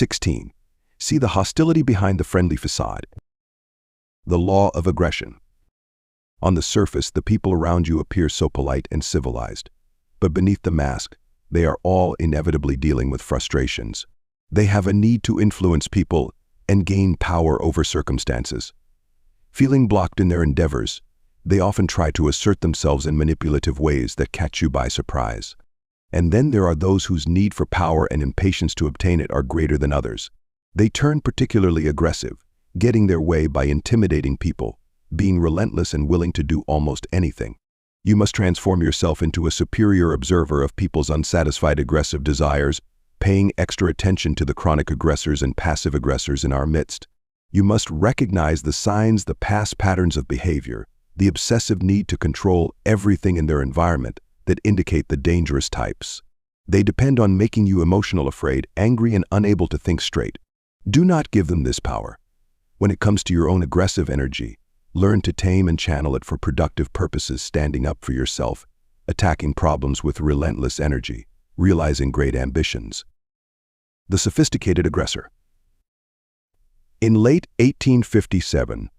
16. See the hostility behind the friendly facade. The law of aggression. On the surface, the people around you appear so polite and civilized. But beneath the mask, they are all inevitably dealing with frustrations. They have a need to influence people and gain power over circumstances. Feeling blocked in their endeavors, they often try to assert themselves in manipulative ways that catch you by surprise. And then there are those whose need for power and impatience to obtain it are greater than others. They turn particularly aggressive, getting their way by intimidating people, being relentless and willing to do almost anything. You must transform yourself into a superior observer of people's unsatisfied aggressive desires, paying extra attention to the chronic aggressors and passive aggressors in our midst. You must recognize the signs, the past patterns of behavior, the obsessive need to control everything in their environment that indicate the dangerous types. They depend on making you emotional, afraid, angry, and unable to think straight. Do not give them this power. When it comes to your own aggressive energy, learn to tame and channel it for productive purposes, standing up for yourself, attacking problems with relentless energy, realizing great ambitions. The sophisticated aggressor. In late 1857,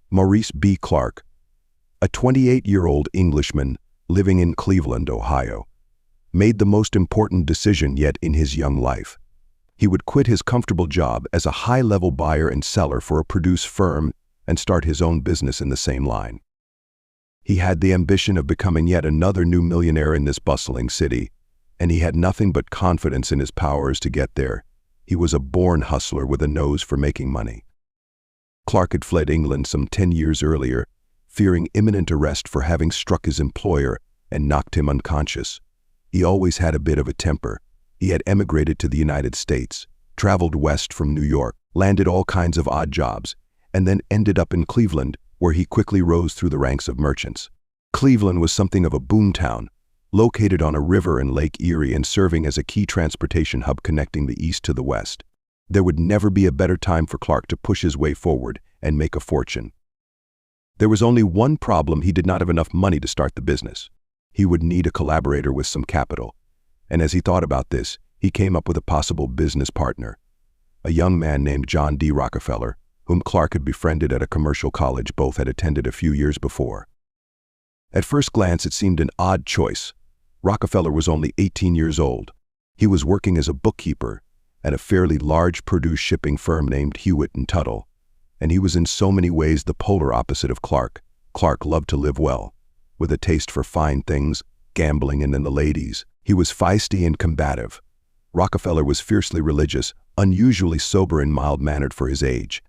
Maurice B. Clark, a 28-year-old Englishman living in Cleveland, Ohio, made the most important decision yet in his young life. He would quit his comfortable job as a high-level buyer and seller for a produce firm and start his own business in the same line. He had the ambition of becoming yet another new millionaire in this bustling city, and he had nothing but confidence in his powers to get there. He was a born hustler with a nose for making money. Clark had fled England some 10 years earlier, fearing imminent arrest for having struck his employer and knocked him unconscious. He always had a bit of a temper. He had emigrated to the United States, traveled west from New York, landed all kinds of odd jobs, and then ended up in Cleveland, where he quickly rose through the ranks of merchants. Cleveland was something of a boomtown, located on a river in Lake Erie and serving as a key transportation hub connecting the east to the west. There would never be a better time for Clark to push his way forward and make a fortune. There was only one problem: he did not have enough money to start the business. He would need a collaborator with some capital. And as he thought about this, he came up with a possible business partner, a young man named John D. Rockefeller, whom Clark had befriended at a commercial college both had attended a few years before. At first glance, it seemed an odd choice. Rockefeller was only 18 years old. He was working as a bookkeeper at a fairly large produce shipping firm named Hewitt & Tuttle, and he was in so many ways the polar opposite of Clark. Clark loved to live well, with a taste for fine things, gambling, and then the ladies. He was feisty and combative. Rockefeller was fiercely religious, unusually sober and mild-mannered for his age.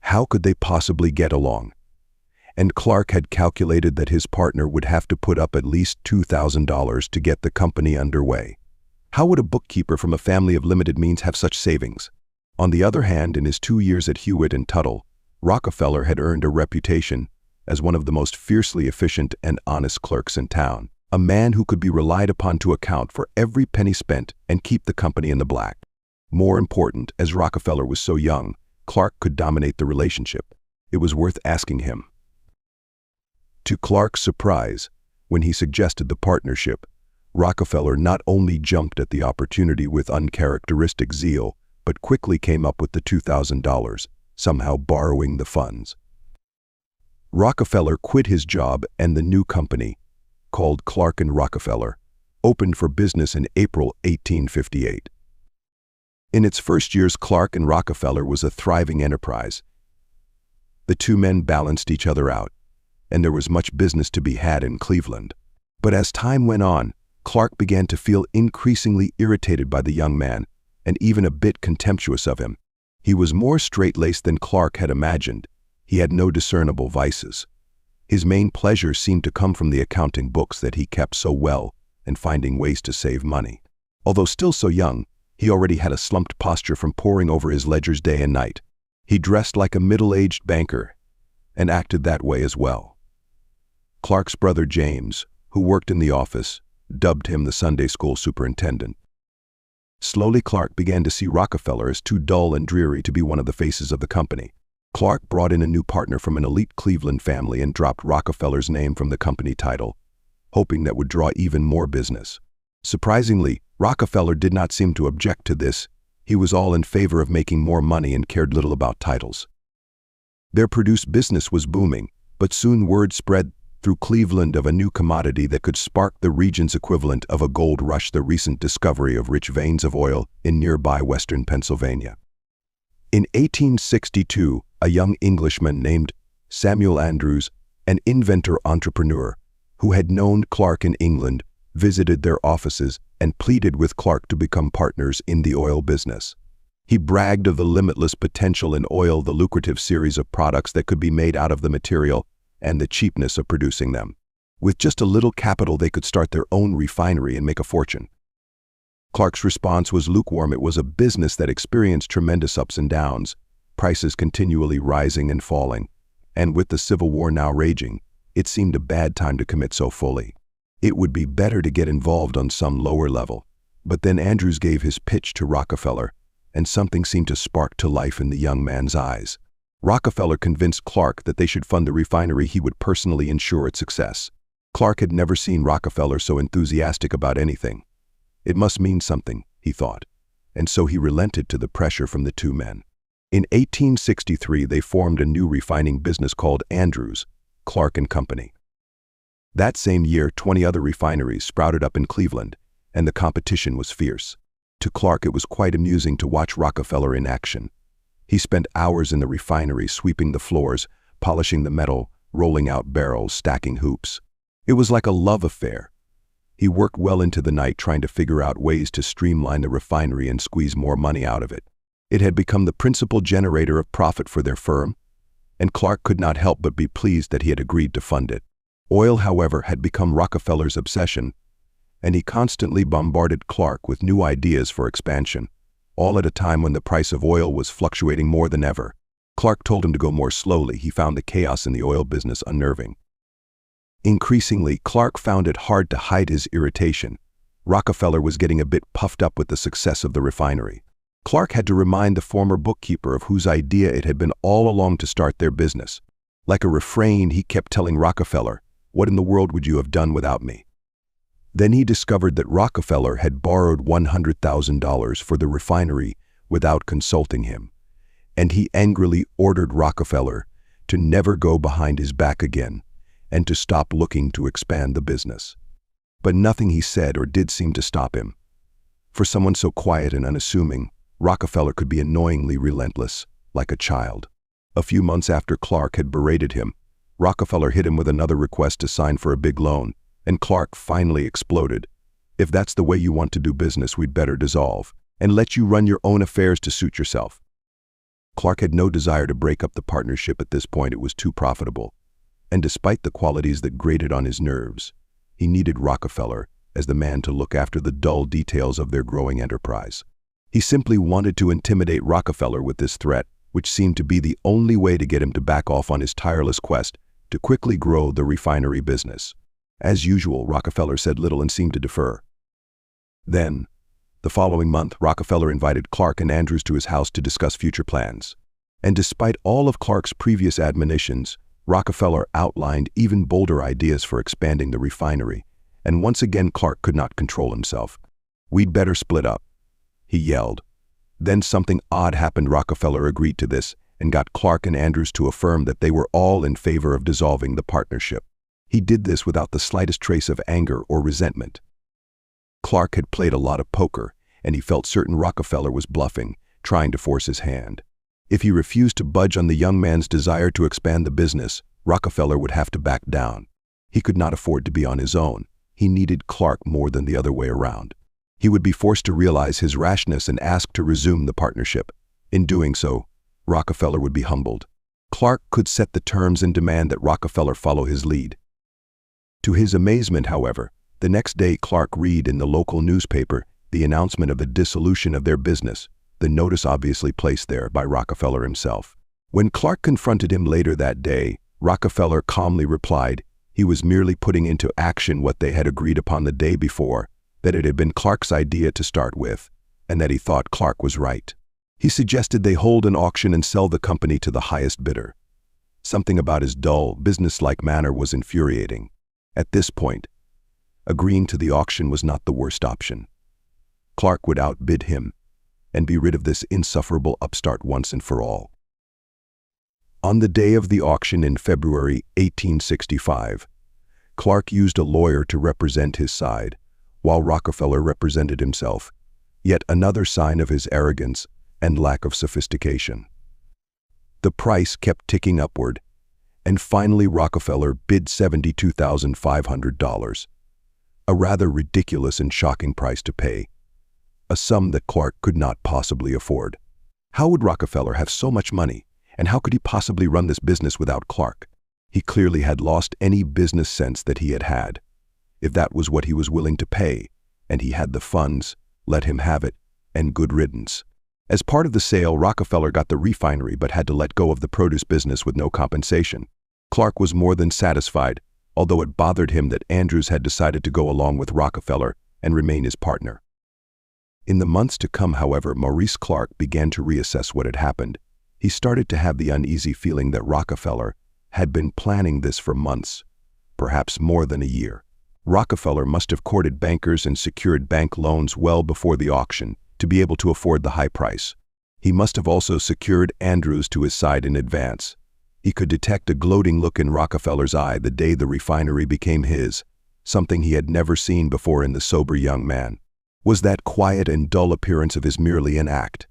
How could they possibly get along? And Clark had calculated that his partner would have to put up at least $2,000 to get the company underway. How would a bookkeeper from a family of limited means have such savings? On the other hand, in his 2 years at Hewitt & Tuttle, Rockefeller had earned a reputation as one of the most fiercely efficient and honest clerks in town, a man who could be relied upon to account for every penny spent and keep the company in the black. More important, as Rockefeller was so young, Clark could dominate the relationship. It was worth asking him. To Clark's surprise, when he suggested the partnership, Rockefeller not only jumped at the opportunity with uncharacteristic zeal, but quickly came up with the $2,000, somehow borrowing the funds. Rockefeller quit his job, and the new company, called Clark & Rockefeller, opened for business in April 1858. In its first years, Clark & Rockefeller was a thriving enterprise. The two men balanced each other out, and there was much business to be had in Cleveland. But as time went on, Clark began to feel increasingly irritated by the young man, and even a bit contemptuous of him. He was more straight-laced than Clark had imagined. He had no discernible vices. His main pleasure seemed to come from the accounting books that he kept so well and finding ways to save money. Although still so young, he already had a slumped posture from poring over his ledgers day and night. He dressed like a middle-aged banker and acted that way as well. Clark's brother James, who worked in the office, dubbed him the Sunday school superintendent. Slowly, Clark began to see Rockefeller as too dull and dreary to be one of the faces of the company. Clark brought in a new partner from an elite Cleveland family and dropped Rockefeller's name from the company title, hoping that would draw even more business. Surprisingly, Rockefeller did not seem to object to this. He was all in favor of making more money and cared little about titles. Their produce business was booming, but soon word spread through Cleveland of a new commodity that could spark the region's equivalent of a gold rush: the recent discovery of rich veins of oil in nearby western Pennsylvania. In 1862, a young Englishman named Samuel Andrews, an inventor-entrepreneur who had known Clark in England, visited their offices and pleaded with Clark to become partners in the oil business. He bragged of the limitless potential in oil, the lucrative series of products that could be made out of the material, and the cheapness of producing them. With just a little capital, they could start their own refinery and make a fortune. Clark's response was lukewarm. It was a business that experienced tremendous ups and downs, prices continually rising and falling, and with the Civil War now raging, it seemed a bad time to commit so fully. It would be better to get involved on some lower level. But then Andrews gave his pitch to Rockefeller, and something seemed to spark to life in the young man's eyes. Rockefeller convinced Clark that they should fund the refinery. He would personally ensure its success. Clark had never seen Rockefeller so enthusiastic about anything. It must mean something, he thought, and so he relented to the pressure from the two men. In 1863, they formed a new refining business called Andrews, Clark and Company. That same year, 20 other refineries sprouted up in Cleveland, and the competition was fierce. To Clark, it was quite amusing to watch Rockefeller in action. He spent hours in the refinery sweeping the floors, polishing the metal, rolling out barrels, stacking hoops. It was like a love affair. He worked well into the night trying to figure out ways to streamline the refinery and squeeze more money out of it. It had become the principal generator of profit for their firm, and Clark could not help but be pleased that he had agreed to fund it. Oil, however, had become Rockefeller's obsession, and he constantly bombarded Clark with new ideas for expansion, all at a time when the price of oil was fluctuating more than ever. Clark told him to go more slowly. He found the chaos in the oil business unnerving. Increasingly, Clark found it hard to hide his irritation. Rockefeller was getting a bit puffed up with the success of the refinery. Clark had to remind the former bookkeeper of whose idea it had been all along to start their business. Like a refrain, he kept telling Rockefeller, "What in the world would you have done without me?" Then he discovered that Rockefeller had borrowed $100,000 for the refinery without consulting him, and he angrily ordered Rockefeller to never go behind his back again and to stop looking to expand the business. But nothing he said or did seemed to stop him. For someone so quiet and unassuming, Rockefeller could be annoyingly relentless, like a child. A few months after Clark had berated him, Rockefeller hit him with another request to sign for a big loan, and Clark finally exploded. "If that's the way you want to do business, we'd better dissolve and let you run your own affairs to suit yourself." Clark had no desire to break up the partnership at this point. It was too profitable. And despite the qualities that grated on his nerves, he needed Rockefeller as the man to look after the dull details of their growing enterprise. He simply wanted to intimidate Rockefeller with this threat, which seemed to be the only way to get him to back off on his tireless quest to quickly grow the refinery business. As usual, Rockefeller said little and seemed to defer. Then, the following month, Rockefeller invited Clark and Andrews to his house to discuss future plans. And despite all of Clark's previous admonitions, Rockefeller outlined even bolder ideas for expanding the refinery, and once again Clark could not control himself. "We'd better split up," he yelled. Then something odd happened. Rockefeller agreed to this and got Clark and Andrews to affirm that they were all in favor of dissolving the partnership. He did this without the slightest trace of anger or resentment. Clark had played a lot of poker, and he felt certain Rockefeller was bluffing, trying to force his hand. If he refused to budge on the young man's desire to expand the business, Rockefeller would have to back down. He could not afford to be on his own. He needed Clark more than the other way around. He would be forced to realize his rashness and ask to resume the partnership. In doing so, Rockefeller would be humbled. Clark could set the terms and demand that Rockefeller follow his lead. To his amazement, however, the next day Clark read in the local newspaper the announcement of the dissolution of their business, the notice obviously placed there by Rockefeller himself. When Clark confronted him later that day, Rockefeller calmly replied he was merely putting into action what they had agreed upon the day before, that it had been Clark's idea to start with, and that he thought Clark was right. He suggested they hold an auction and sell the company to the highest bidder. Something about his dull, businesslike manner was infuriating. At this point, agreeing to the auction was not the worst option. Clark would outbid him, and be rid of this insufferable upstart once and for all. On the day of the auction in February 1865, Clark used a lawyer to represent his side, while Rockefeller represented himself, yet another sign of his arrogance and lack of sophistication. The price kept ticking upward, and finally Rockefeller bid $72,500, a rather ridiculous and shocking price to pay, a sum that Clark could not possibly afford. How would Rockefeller have so much money, and how could he possibly run this business without Clark? He clearly had lost any business sense that he had had. If that was what he was willing to pay, and he had the funds, let him have it, and good riddance. As part of the sale, Rockefeller got the refinery but had to let go of the produce business with no compensation. Clark was more than satisfied, although it bothered him that Andrews had decided to go along with Rockefeller and remain his partner. In the months to come, however, Maurice Clark began to reassess what had happened. He started to have the uneasy feeling that Rockefeller had been planning this for months, perhaps more than a year. Rockefeller must have courted bankers and secured bank loans well before the auction to be able to afford the high price. He must have also secured Andrews to his side in advance. He could detect a gloating look in Rockefeller's eye the day the refinery became his, something he had never seen before in the sober young man. Was that quiet and dull appearance of his merely an act?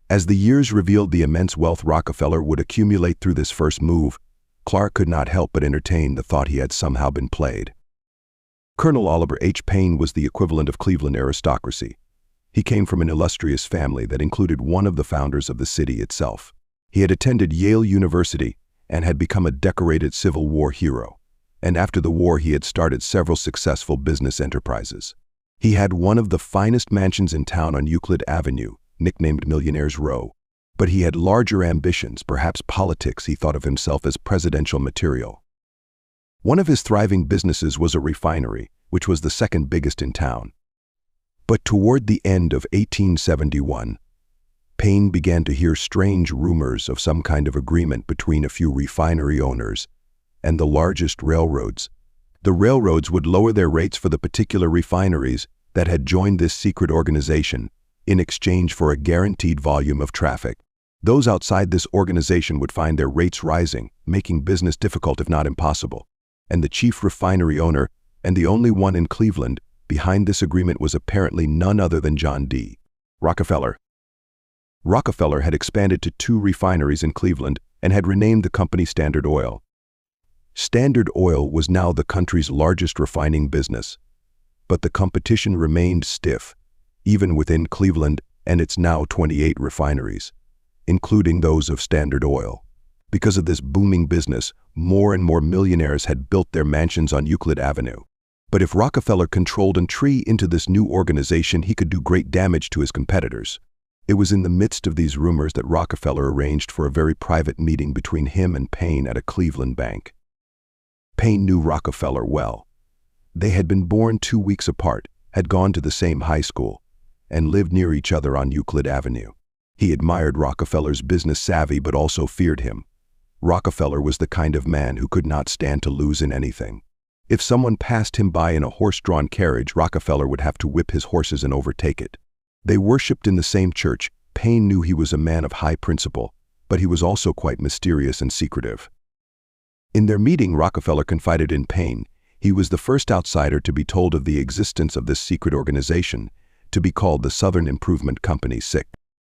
As the years revealed the immense wealth Rockefeller would accumulate through this first move, Clark could not help but entertain the thought he had somehow been played. Colonel Oliver H. Payne was the equivalent of Cleveland aristocracy. He came from an illustrious family that included one of the founders of the city itself. He had attended Yale University and had become a decorated Civil War hero, and after the war he had started several successful business enterprises. He had one of the finest mansions in town on Euclid Avenue, nicknamed Millionaire's Row. But he had larger ambitions, perhaps politics. He thought of himself as presidential material. One of his thriving businesses was a refinery, which was the second biggest in town. But toward the end of 1871, Payne began to hear strange rumors of some kind of agreement between a few refinery owners and the largest railroads. The railroads would lower their rates for the particular refineries that had joined this secret organization in exchange for a guaranteed volume of traffic. Those outside this organization would find their rates rising, making business difficult if not impossible. And the chief refinery owner, and the only one in Cleveland, behind this agreement was apparently none other than John D. Rockefeller. Rockefeller had expanded to 2 refineries in Cleveland and had renamed the company Standard Oil. Standard Oil was now the country's largest refining business, but the competition remained stiff, even within Cleveland and its now 28 refineries, including those of Standard Oil. Because of this booming business, more and more millionaires had built their mansions on Euclid Avenue. But if Rockefeller controlled entry into this new organization, he could do great damage to his competitors. It was in the midst of these rumors that Rockefeller arranged for a very private meeting between him and Payne at a Cleveland bank. Payne knew Rockefeller well. They had been born 2 weeks apart, had gone to the same high school, and lived near each other on Euclid Avenue. He admired Rockefeller's business savvy but also feared him. Rockefeller was the kind of man who could not stand to lose in anything. If someone passed him by in a horse-drawn carriage, Rockefeller would have to whip his horses and overtake it. They worshipped in the same church. Payne knew he was a man of high principle, but he was also quite mysterious and secretive. In their meeting, Rockefeller confided in Payne. He was the first outsider to be told of the existence of this secret organization, to be called the Southern Improvement Company, SIC.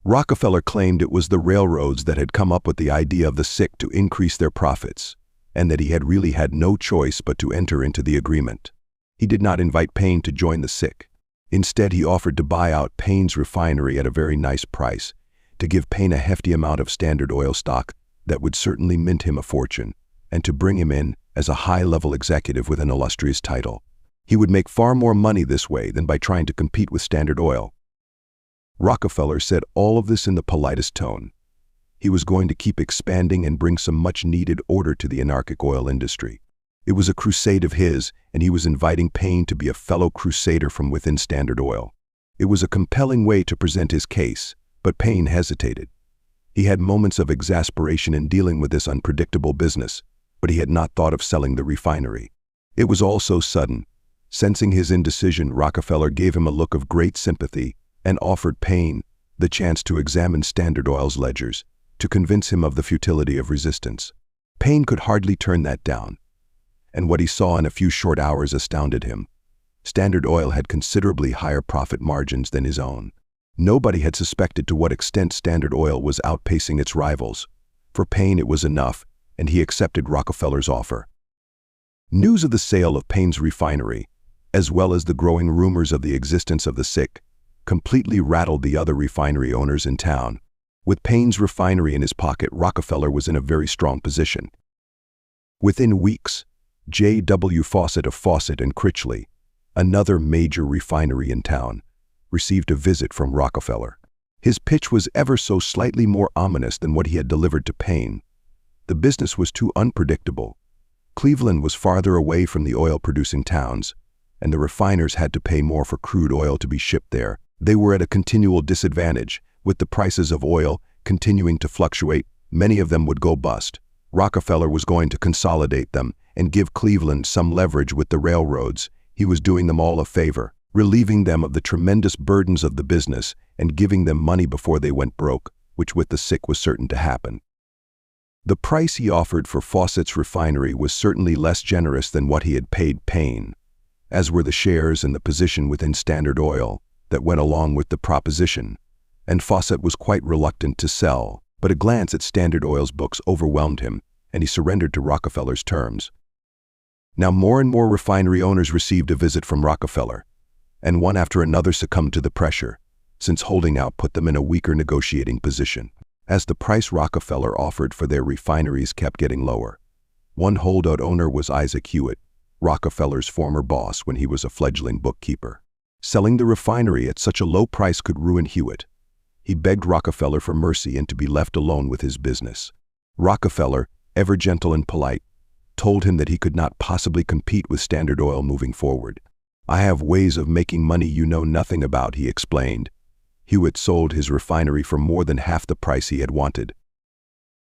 Rockefeller claimed it was the railroads that had come up with the idea of the SIC to increase their profits, and that he had really had no choice but to enter into the agreement. He did not invite Payne to join the SIC. Instead, he offered to buy out Payne's refinery at a very nice price, to give Payne a hefty amount of Standard Oil stock that would certainly mint him a fortune, and to bring him in as a high-level executive with an illustrious title. He would make far more money this way than by trying to compete with Standard Oil. Rockefeller said all of this in the politest tone. He was going to keep expanding and bring some much-needed order to the anarchic oil industry. It was a crusade of his, and he was inviting Payne to be a fellow crusader from within Standard Oil. It was a compelling way to present his case, but Payne hesitated. He had moments of exasperation in dealing with this unpredictable business, but he had not thought of selling the refinery. It was all so sudden. Sensing his indecision, Rockefeller gave him a look of great sympathy and offered Payne the the chance to examine Standard Oil's ledgers, to convince him of the futility of resistance. Payne could hardly turn that down, and what he saw in a few short hours astounded him. Standard Oil had considerably higher profit margins than his own. Nobody had suspected to what extent Standard Oil was outpacing its rivals. For Payne it was enough, and he accepted Rockefeller's offer. News of the sale of Payne's refinery, as well as the growing rumors of the existence of the SIC, completely rattled the other refinery owners in town. With Payne's refinery in his pocket, Rockefeller was in a very strong position. Within weeks, J.W. Façade of Façade and Critchley, another major refinery in town, received a visit from Rockefeller. His pitch was ever so slightly more ominous than what he had delivered to Payne. The business was too unpredictable. Cleveland was farther away from the oil-producing towns, and the refiners had to pay more for crude oil to be shipped there. They were at a continual disadvantage. With the prices of oil continuing to fluctuate, many of them would go bust. Rockefeller was going to consolidate them and give Cleveland some leverage with the railroads. He was doing them all a favor, relieving them of the tremendous burdens of the business and giving them money before they went broke, which with the SIC was certain to happen. The price he offered for Façade's refinery was certainly less generous than what he had paid Payne, as were the shares and the position within Standard Oil that went along with the proposition, and Façade was quite reluctant to sell, but a glance at Standard Oil's books overwhelmed him, and he surrendered to Rockefeller's terms. Now more and more refinery owners received a visit from Rockefeller, and one after another succumbed to the pressure, since holding out put them in a weaker negotiating position. As the price Rockefeller offered for their refineries kept getting lower, one holdout owner was Isaac Hewitt, Rockefeller's former boss when he was a fledgling bookkeeper. Selling the refinery at such a low price could ruin Hewitt. He begged Rockefeller for mercy and to be left alone with his business. Rockefeller, ever gentle and polite, told him that he could not possibly compete with Standard Oil moving forward. "I have ways of making money you know nothing about," he explained. Hewitt sold his refinery for more than half the price he had wanted.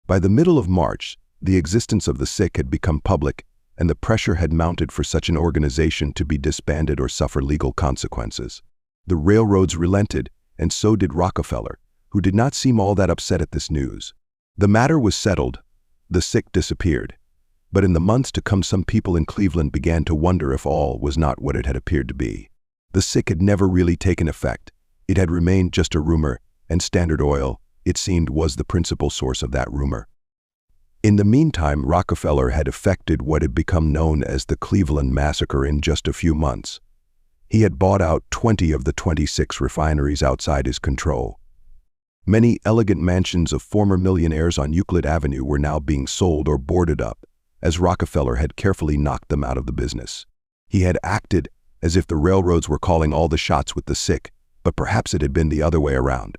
By the middle of March, the existence of the SIC had become public, and the pressure had mounted for such an organization to be disbanded or suffer legal consequences. The railroads relented, and so did Rockefeller, who did not seem all that upset at this news. The matter was settled. The SIC disappeared. But in the months to come, some people in Cleveland began to wonder if all was not what it had appeared to be. The SIC had never really taken effect. It had remained just a rumor, and Standard Oil, it seemed, was the principal source of that rumor. In the meantime, Rockefeller had effected what had become known as the Cleveland Massacre in just a few months. He had bought out 20 of the 26 refineries outside his control. Many elegant mansions of former millionaires on Euclid Avenue were now being sold or boarded up, as Rockefeller had carefully knocked them out of the business. He had acted as if the railroads were calling all the shots with the SIC, but perhaps it had been the other way around.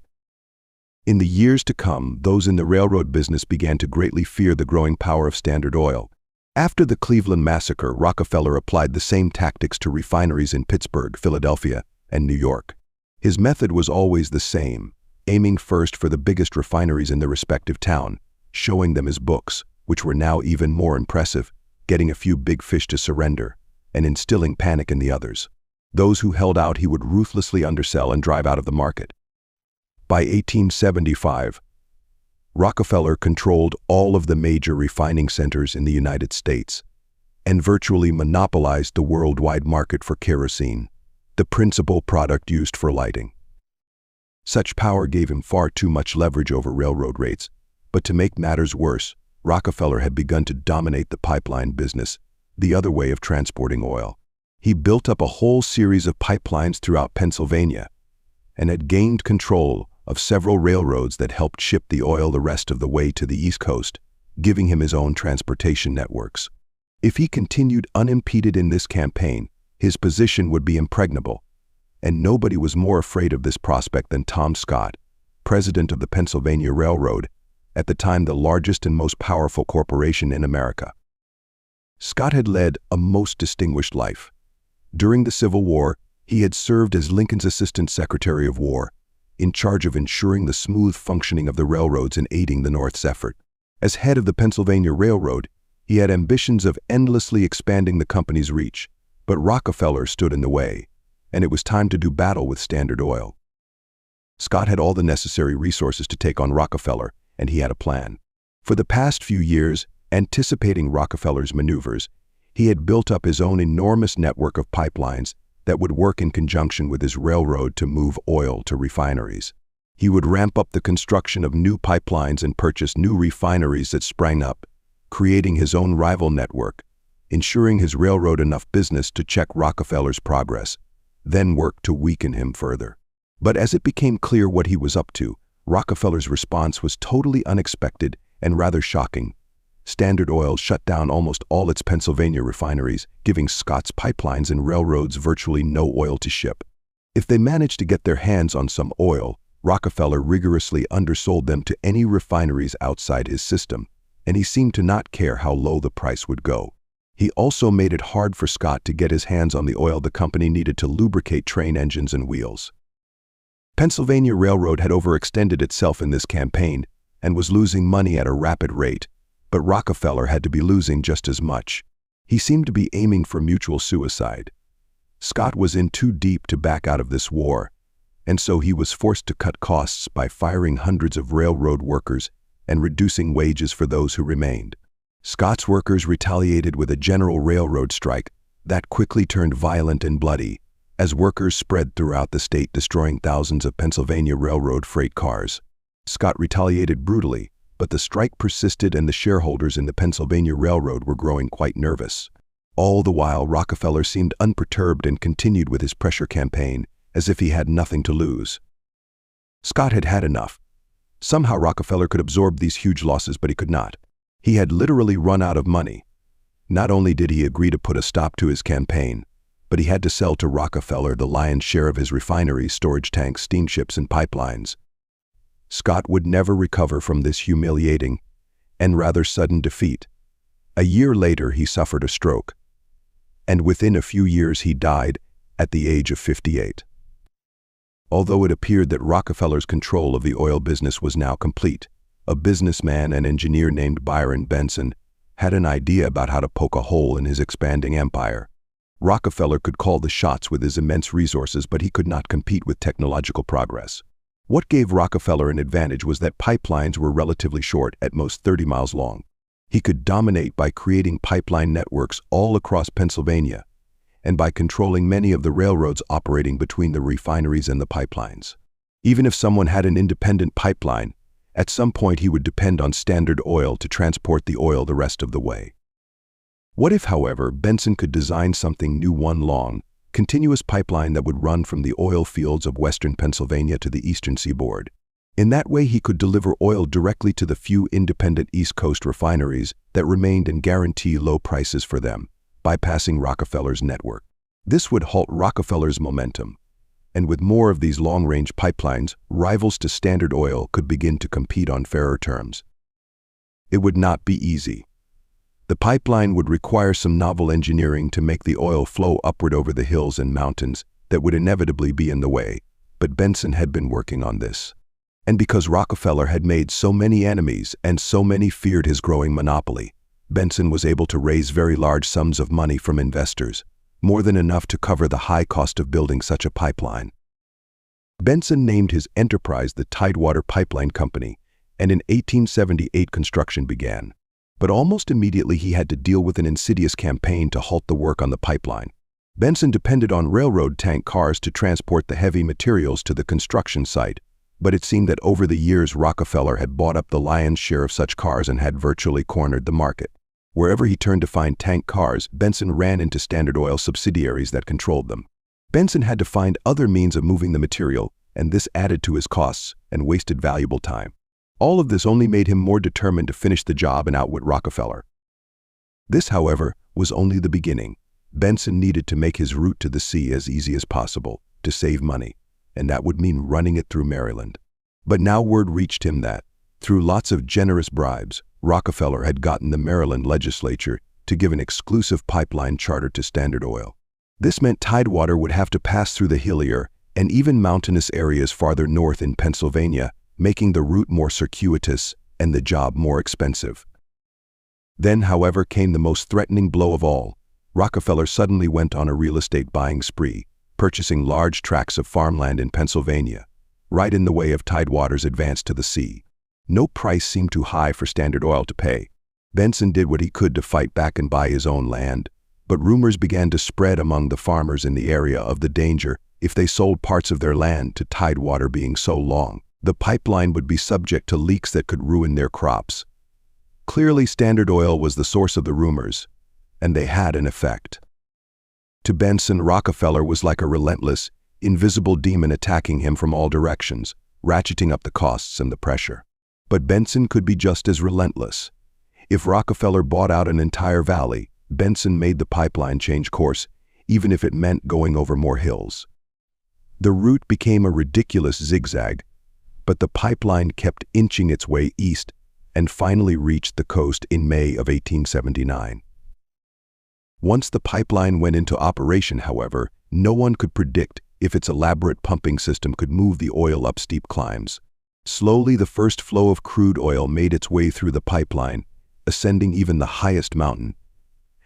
In the years to come, those in the railroad business began to greatly fear the growing power of Standard Oil. After the Cleveland Massacre, Rockefeller applied the same tactics to refineries in Pittsburgh, Philadelphia, and New York. His method was always the same, aiming first for the biggest refineries in the respective town, showing them his books, which were now even more impressive, getting a few big fish to surrender, and instilling panic in the others. Those who held out he would ruthlessly undersell and drive out of the market. By 1875, Rockefeller controlled all of the major refining centers in the United States and virtually monopolized the worldwide market for kerosene, the principal product used for lighting. Such power gave him far too much leverage over railroad rates, but to make matters worse, Rockefeller had begun to dominate the pipeline business, the other way of transporting oil. He built up a whole series of pipelines throughout Pennsylvania and had gained control of several railroads that helped ship the oil the rest of the way to the East Coast, giving him his own transportation networks. If he continued unimpeded in this campaign, his position would be impregnable, and nobody was more afraid of this prospect than Tom Scott, president of the Pennsylvania Railroad, at the time the largest and most powerful corporation in America. Scott had led a most distinguished life. During the Civil War, he had served as Lincoln's Assistant Secretary of War, in charge of ensuring the smooth functioning of the railroads and aiding the North's effort. As head of the Pennsylvania Railroad, he had ambitions of endlessly expanding the company's reach, but Rockefeller stood in the way, and it was time to do battle with Standard Oil. Scott had all the necessary resources to take on Rockefeller, and he had a plan. For the past few years, anticipating Rockefeller's maneuvers, he had built up his own enormous network of pipelines that would work in conjunction with his railroad to move oil to refineries. He would ramp up the construction of new pipelines and purchase new refineries that sprang up, creating his own rival network, ensuring his railroad enough business to check Rockefeller's progress, then work to weaken him further. But as it became clear what he was up to, Rockefeller's response was totally unexpected and rather shocking. Standard Oil shut down almost all its Pennsylvania refineries, giving Scott's pipelines and railroads virtually no oil to ship. If they managed to get their hands on some oil, Rockefeller rigorously undersold them to any refineries outside his system, and he seemed to not care how low the price would go. He also made it hard for Scott to get his hands on the oil the company needed to lubricate train engines and wheels. Pennsylvania Railroad had overextended itself in this campaign and was losing money at a rapid rate, but Rockefeller had to be losing just as much. He seemed to be aiming for mutual suicide. Scott was in too deep to back out of this war, and so he was forced to cut costs by firing hundreds of railroad workers and reducing wages for those who remained. Scott's workers retaliated with a general railroad strike that quickly turned violent and bloody, as workers spread throughout the state, destroying thousands of Pennsylvania Railroad freight cars. Scott retaliated brutally, but the strike persisted and the shareholders in the Pennsylvania Railroad were growing quite nervous. All the while, Rockefeller seemed unperturbed and continued with his pressure campaign, as if he had nothing to lose. Scott had had enough. Somehow Rockefeller could absorb these huge losses, but he could not. He had literally run out of money. Not only did he agree to put a stop to his campaign, but he had to sell to Rockefeller the lion's share of his refineries, storage tanks, steamships, and pipelines. Scott would never recover from this humiliating and rather sudden defeat. A year later, he suffered a stroke, and within a few years he died at the age of 58. Although it appeared that Rockefeller's control of the oil business was now complete, a businessman and engineer named Byron Benson had an idea about how to poke a hole in his expanding empire. Rockefeller could call the shots with his immense resources, but he could not compete with technological progress. What gave Rockefeller an advantage was that pipelines were relatively short, at most 30 miles long. He could dominate by creating pipeline networks all across Pennsylvania and by controlling many of the railroads operating between the refineries and the pipelines. Even if someone had an independent pipeline, at some point he would depend on Standard Oil to transport the oil the rest of the way. What if, however, Benson could design something new, one long, continuous pipeline that would run from the oil fields of western Pennsylvania to the eastern seaboard? In that way, he could deliver oil directly to the few independent East Coast refineries that remained and guarantee low prices for them, bypassing Rockefeller's network. This would halt Rockefeller's momentum, and with more of these long-range pipelines, rivals to Standard Oil could begin to compete on fairer terms. It would not be easy. The pipeline would require some novel engineering to make the oil flow upward over the hills and mountains that would inevitably be in the way, but Benson had been working on this. And because Rockefeller had made so many enemies and so many feared his growing monopoly, Benson was able to raise very large sums of money from investors, more than enough to cover the high cost of building such a pipeline. Benson named his enterprise the Tidewater Pipeline Company, and in 1878 construction began. But almost immediately he had to deal with an insidious campaign to halt the work on the pipeline. Benson depended on railroad tank cars to transport the heavy materials to the construction site, but it seemed that over the years Rockefeller had bought up the lion's share of such cars and had virtually cornered the market. Wherever he turned to find tank cars, Benson ran into Standard Oil subsidiaries that controlled them. Benson had to find other means of moving the material, and this added to his costs and wasted valuable time. All of this only made him more determined to finish the job and outwit Rockefeller. This, however, was only the beginning. Benson needed to make his route to the sea as easy as possible to save money, and that would mean running it through Maryland. But now word reached him that, through lots of generous bribes, Rockefeller had gotten the Maryland legislature to give an exclusive pipeline charter to Standard Oil. This meant Tidewater would have to pass through the hillier and even mountainous areas farther north in Pennsylvania, making the route more circuitous and the job more expensive. Then, however, came the most threatening blow of all. Rockefeller suddenly went on a real estate buying spree, purchasing large tracts of farmland in Pennsylvania, right in the way of Tidewater's advance to the sea. No price seemed too high for Standard Oil to pay. Benson did what he could to fight back and buy his own land, but rumors began to spread among the farmers in the area of the danger if they sold parts of their land to Tidewater being so long. The pipeline would be subject to leaks that could ruin their crops. Clearly, Standard Oil was the source of the rumors, and they had an effect. To Benson, Rockefeller was like a relentless, invisible demon attacking him from all directions, ratcheting up the costs and the pressure. But Benson could be just as relentless. If Rockefeller bought out an entire valley, Benson made the pipeline change course, even if it meant going over more hills. The route became a ridiculous zigzag, but the pipeline kept inching its way east and finally reached the coast in May of 1879. Once the pipeline went into operation, however, no one could predict if its elaborate pumping system could move the oil up steep climbs. Slowly, the first flow of crude oil made its way through the pipeline, ascending even the highest mountain,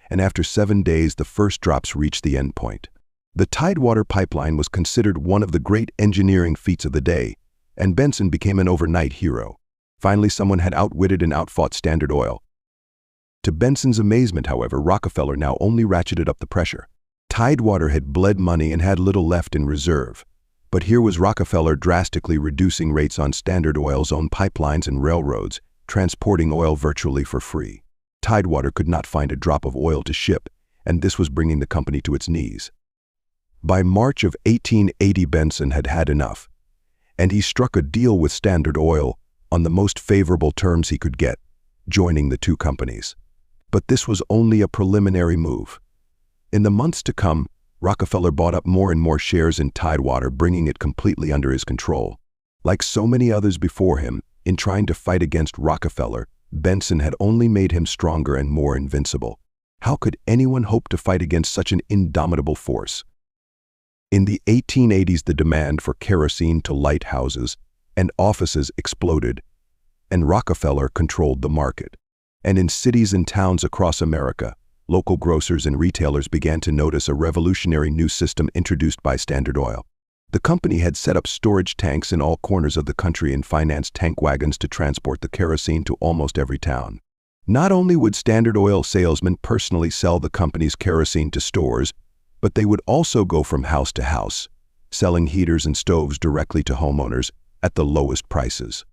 and after 7 days the first drops reached the end point. The Tidewater pipeline was considered one of the great engineering feats of the day, and Benson became an overnight hero. Finally, someone had outwitted and outfought Standard Oil. To Benson's amazement, however, Rockefeller now only ratcheted up the pressure. Tidewater had bled money and had little left in reserve, but here was Rockefeller drastically reducing rates on Standard Oil's own pipelines and railroads, transporting oil virtually for free. Tidewater could not find a drop of oil to ship, and this was bringing the company to its knees. By March of 1880, Benson had had enough, and he struck a deal with Standard Oil on the most favorable terms he could get, joining the two companies. But this was only a preliminary move. In the months to come, Rockefeller bought up more and more shares in Tidewater, bringing it completely under his control. Like so many others before him, in trying to fight against Rockefeller, Benson had only made him stronger and more invincible. How could anyone hope to fight against such an indomitable force? In the 1880s, the demand for kerosene to light houses and offices exploded, and Rockefeller controlled the market. And in cities and towns across America, local grocers and retailers began to notice a revolutionary new system introduced by Standard Oil. The company had set up storage tanks in all corners of the country and financed tank wagons to transport the kerosene to almost every town. Not only would Standard Oil salesmen personally sell the company's kerosene to stores, but they would also go from house to house, selling heaters and stoves directly to homeowners at the lowest prices.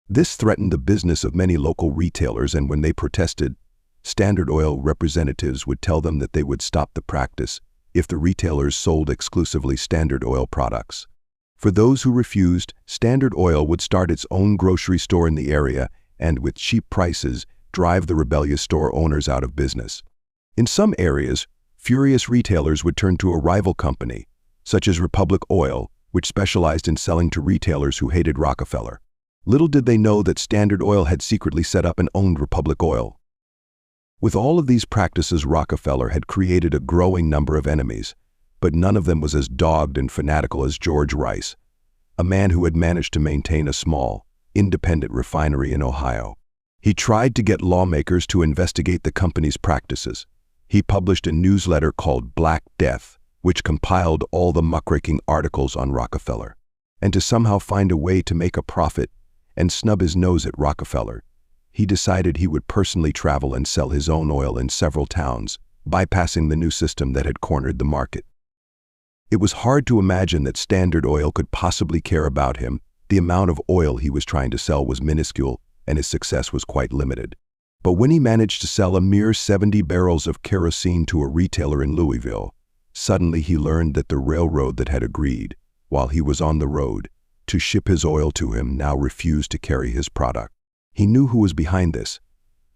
This threatened the business of many local retailers, and when they protested, Standard Oil representatives would tell them that they would stop the practice if the retailers sold exclusively Standard Oil products. For those who refused, Standard Oil would start its own grocery store in the area and, with cheap prices, drive the rebellious store owners out of business. In some areas, furious retailers would turn to a rival company, such as Republic Oil, which specialized in selling to retailers who hated Rockefeller. Little did they know that Standard Oil had secretly set up and owned Republic Oil. With all of these practices, Rockefeller had created a growing number of enemies, but none of them was as dogged and fanatical as George Rice, a man who had managed to maintain a small, independent refinery in Ohio. He tried to get lawmakers to investigate the company's practices. He published a newsletter called Black Death, which compiled all the muckraking articles on Rockefeller. And to somehow find a way to make a profit and snub his nose at Rockefeller, he decided he would personally travel and sell his own oil in several towns, bypassing the new system that had cornered the market. It was hard to imagine that Standard Oil could possibly care about him. The amount of oil he was trying to sell was minuscule, and his success was quite limited. But when he managed to sell a mere 70 barrels of kerosene to a retailer in Louisville, suddenly he learned that the railroad that had agreed, while he was on the road, to ship his oil to him now refused to carry his product. He knew who was behind this,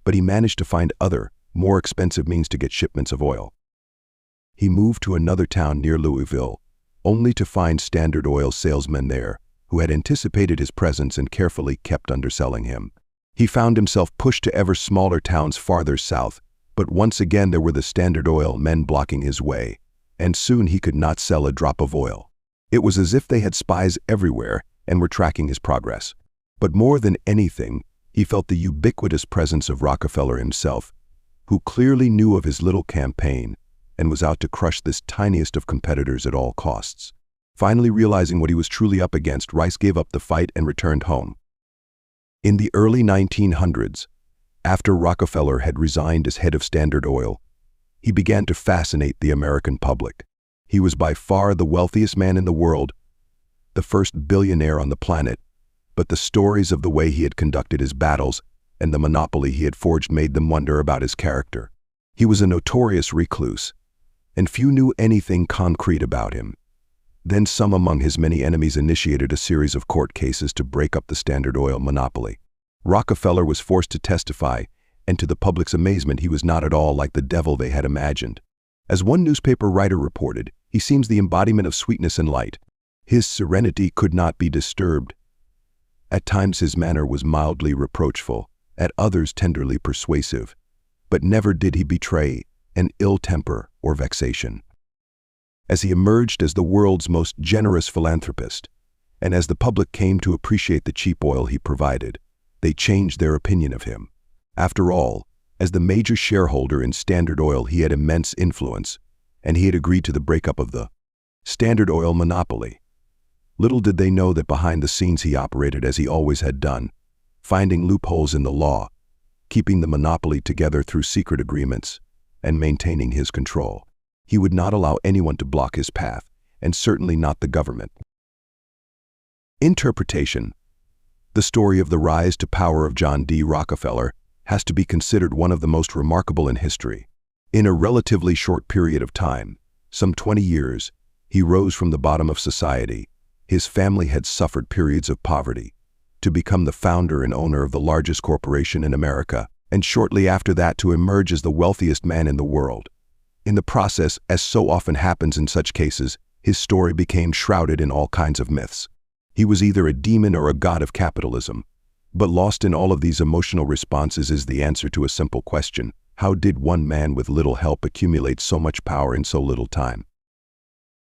but he managed to find other, more expensive means to get shipments of oil. He moved to another town near Louisville, only to find Standard Oil salesmen there who had anticipated his presence and carefully kept underselling him. He found himself pushed to ever smaller towns farther south, but once again there were the Standard Oil men blocking his way, and soon he could not sell a drop of oil. It was as if they had spies everywhere and were tracking his progress. But more than anything, he felt the ubiquitous presence of Rockefeller himself, who clearly knew of his little campaign and was out to crush this tiniest of competitors at all costs. Finally realizing what he was truly up against, Rice gave up the fight and returned home. In the early 1900s, after Rockefeller had resigned as head of Standard Oil, he began to fascinate the American public. He was by far the wealthiest man in the world, the first billionaire on the planet, but the stories of the way he had conducted his battles and the monopoly he had forged made them wonder about his character. He was a notorious recluse, and few knew anything concrete about him. Then some among his many enemies initiated a series of court cases to break up the Standard Oil monopoly. Rockefeller was forced to testify, and to the public's amazement, he was not at all like the devil they had imagined. As one newspaper writer reported, he seems the embodiment of sweetness and light. His serenity could not be disturbed. At times his manner was mildly reproachful, at others tenderly persuasive, but never did he betray an ill temper or vexation. As he emerged as the world's most generous philanthropist, and as the public came to appreciate the cheap oil he provided, they changed their opinion of him. After all, as the major shareholder in Standard Oil, he had immense influence, and he had agreed to the breakup of the Standard Oil monopoly. Little did they know that behind the scenes he operated as he always had done, finding loopholes in the law, keeping the monopoly together through secret agreements, and maintaining his control. He would not allow anyone to block his path, and certainly not the government. Interpretation. The story of the rise to power of John D. Rockefeller has to be considered one of the most remarkable in history. In a relatively short period of time, some 20 years, he rose from the bottom of society. His family had suffered periods of poverty, to become the founder and owner of the largest corporation in America, and shortly after that to emerge as the wealthiest man in the world. In the process, as so often happens in such cases, his story became shrouded in all kinds of myths. He was either a demon or a god of capitalism. But lost in all of these emotional responses is the answer to a simple question: how did one man with little help accumulate so much power in so little time?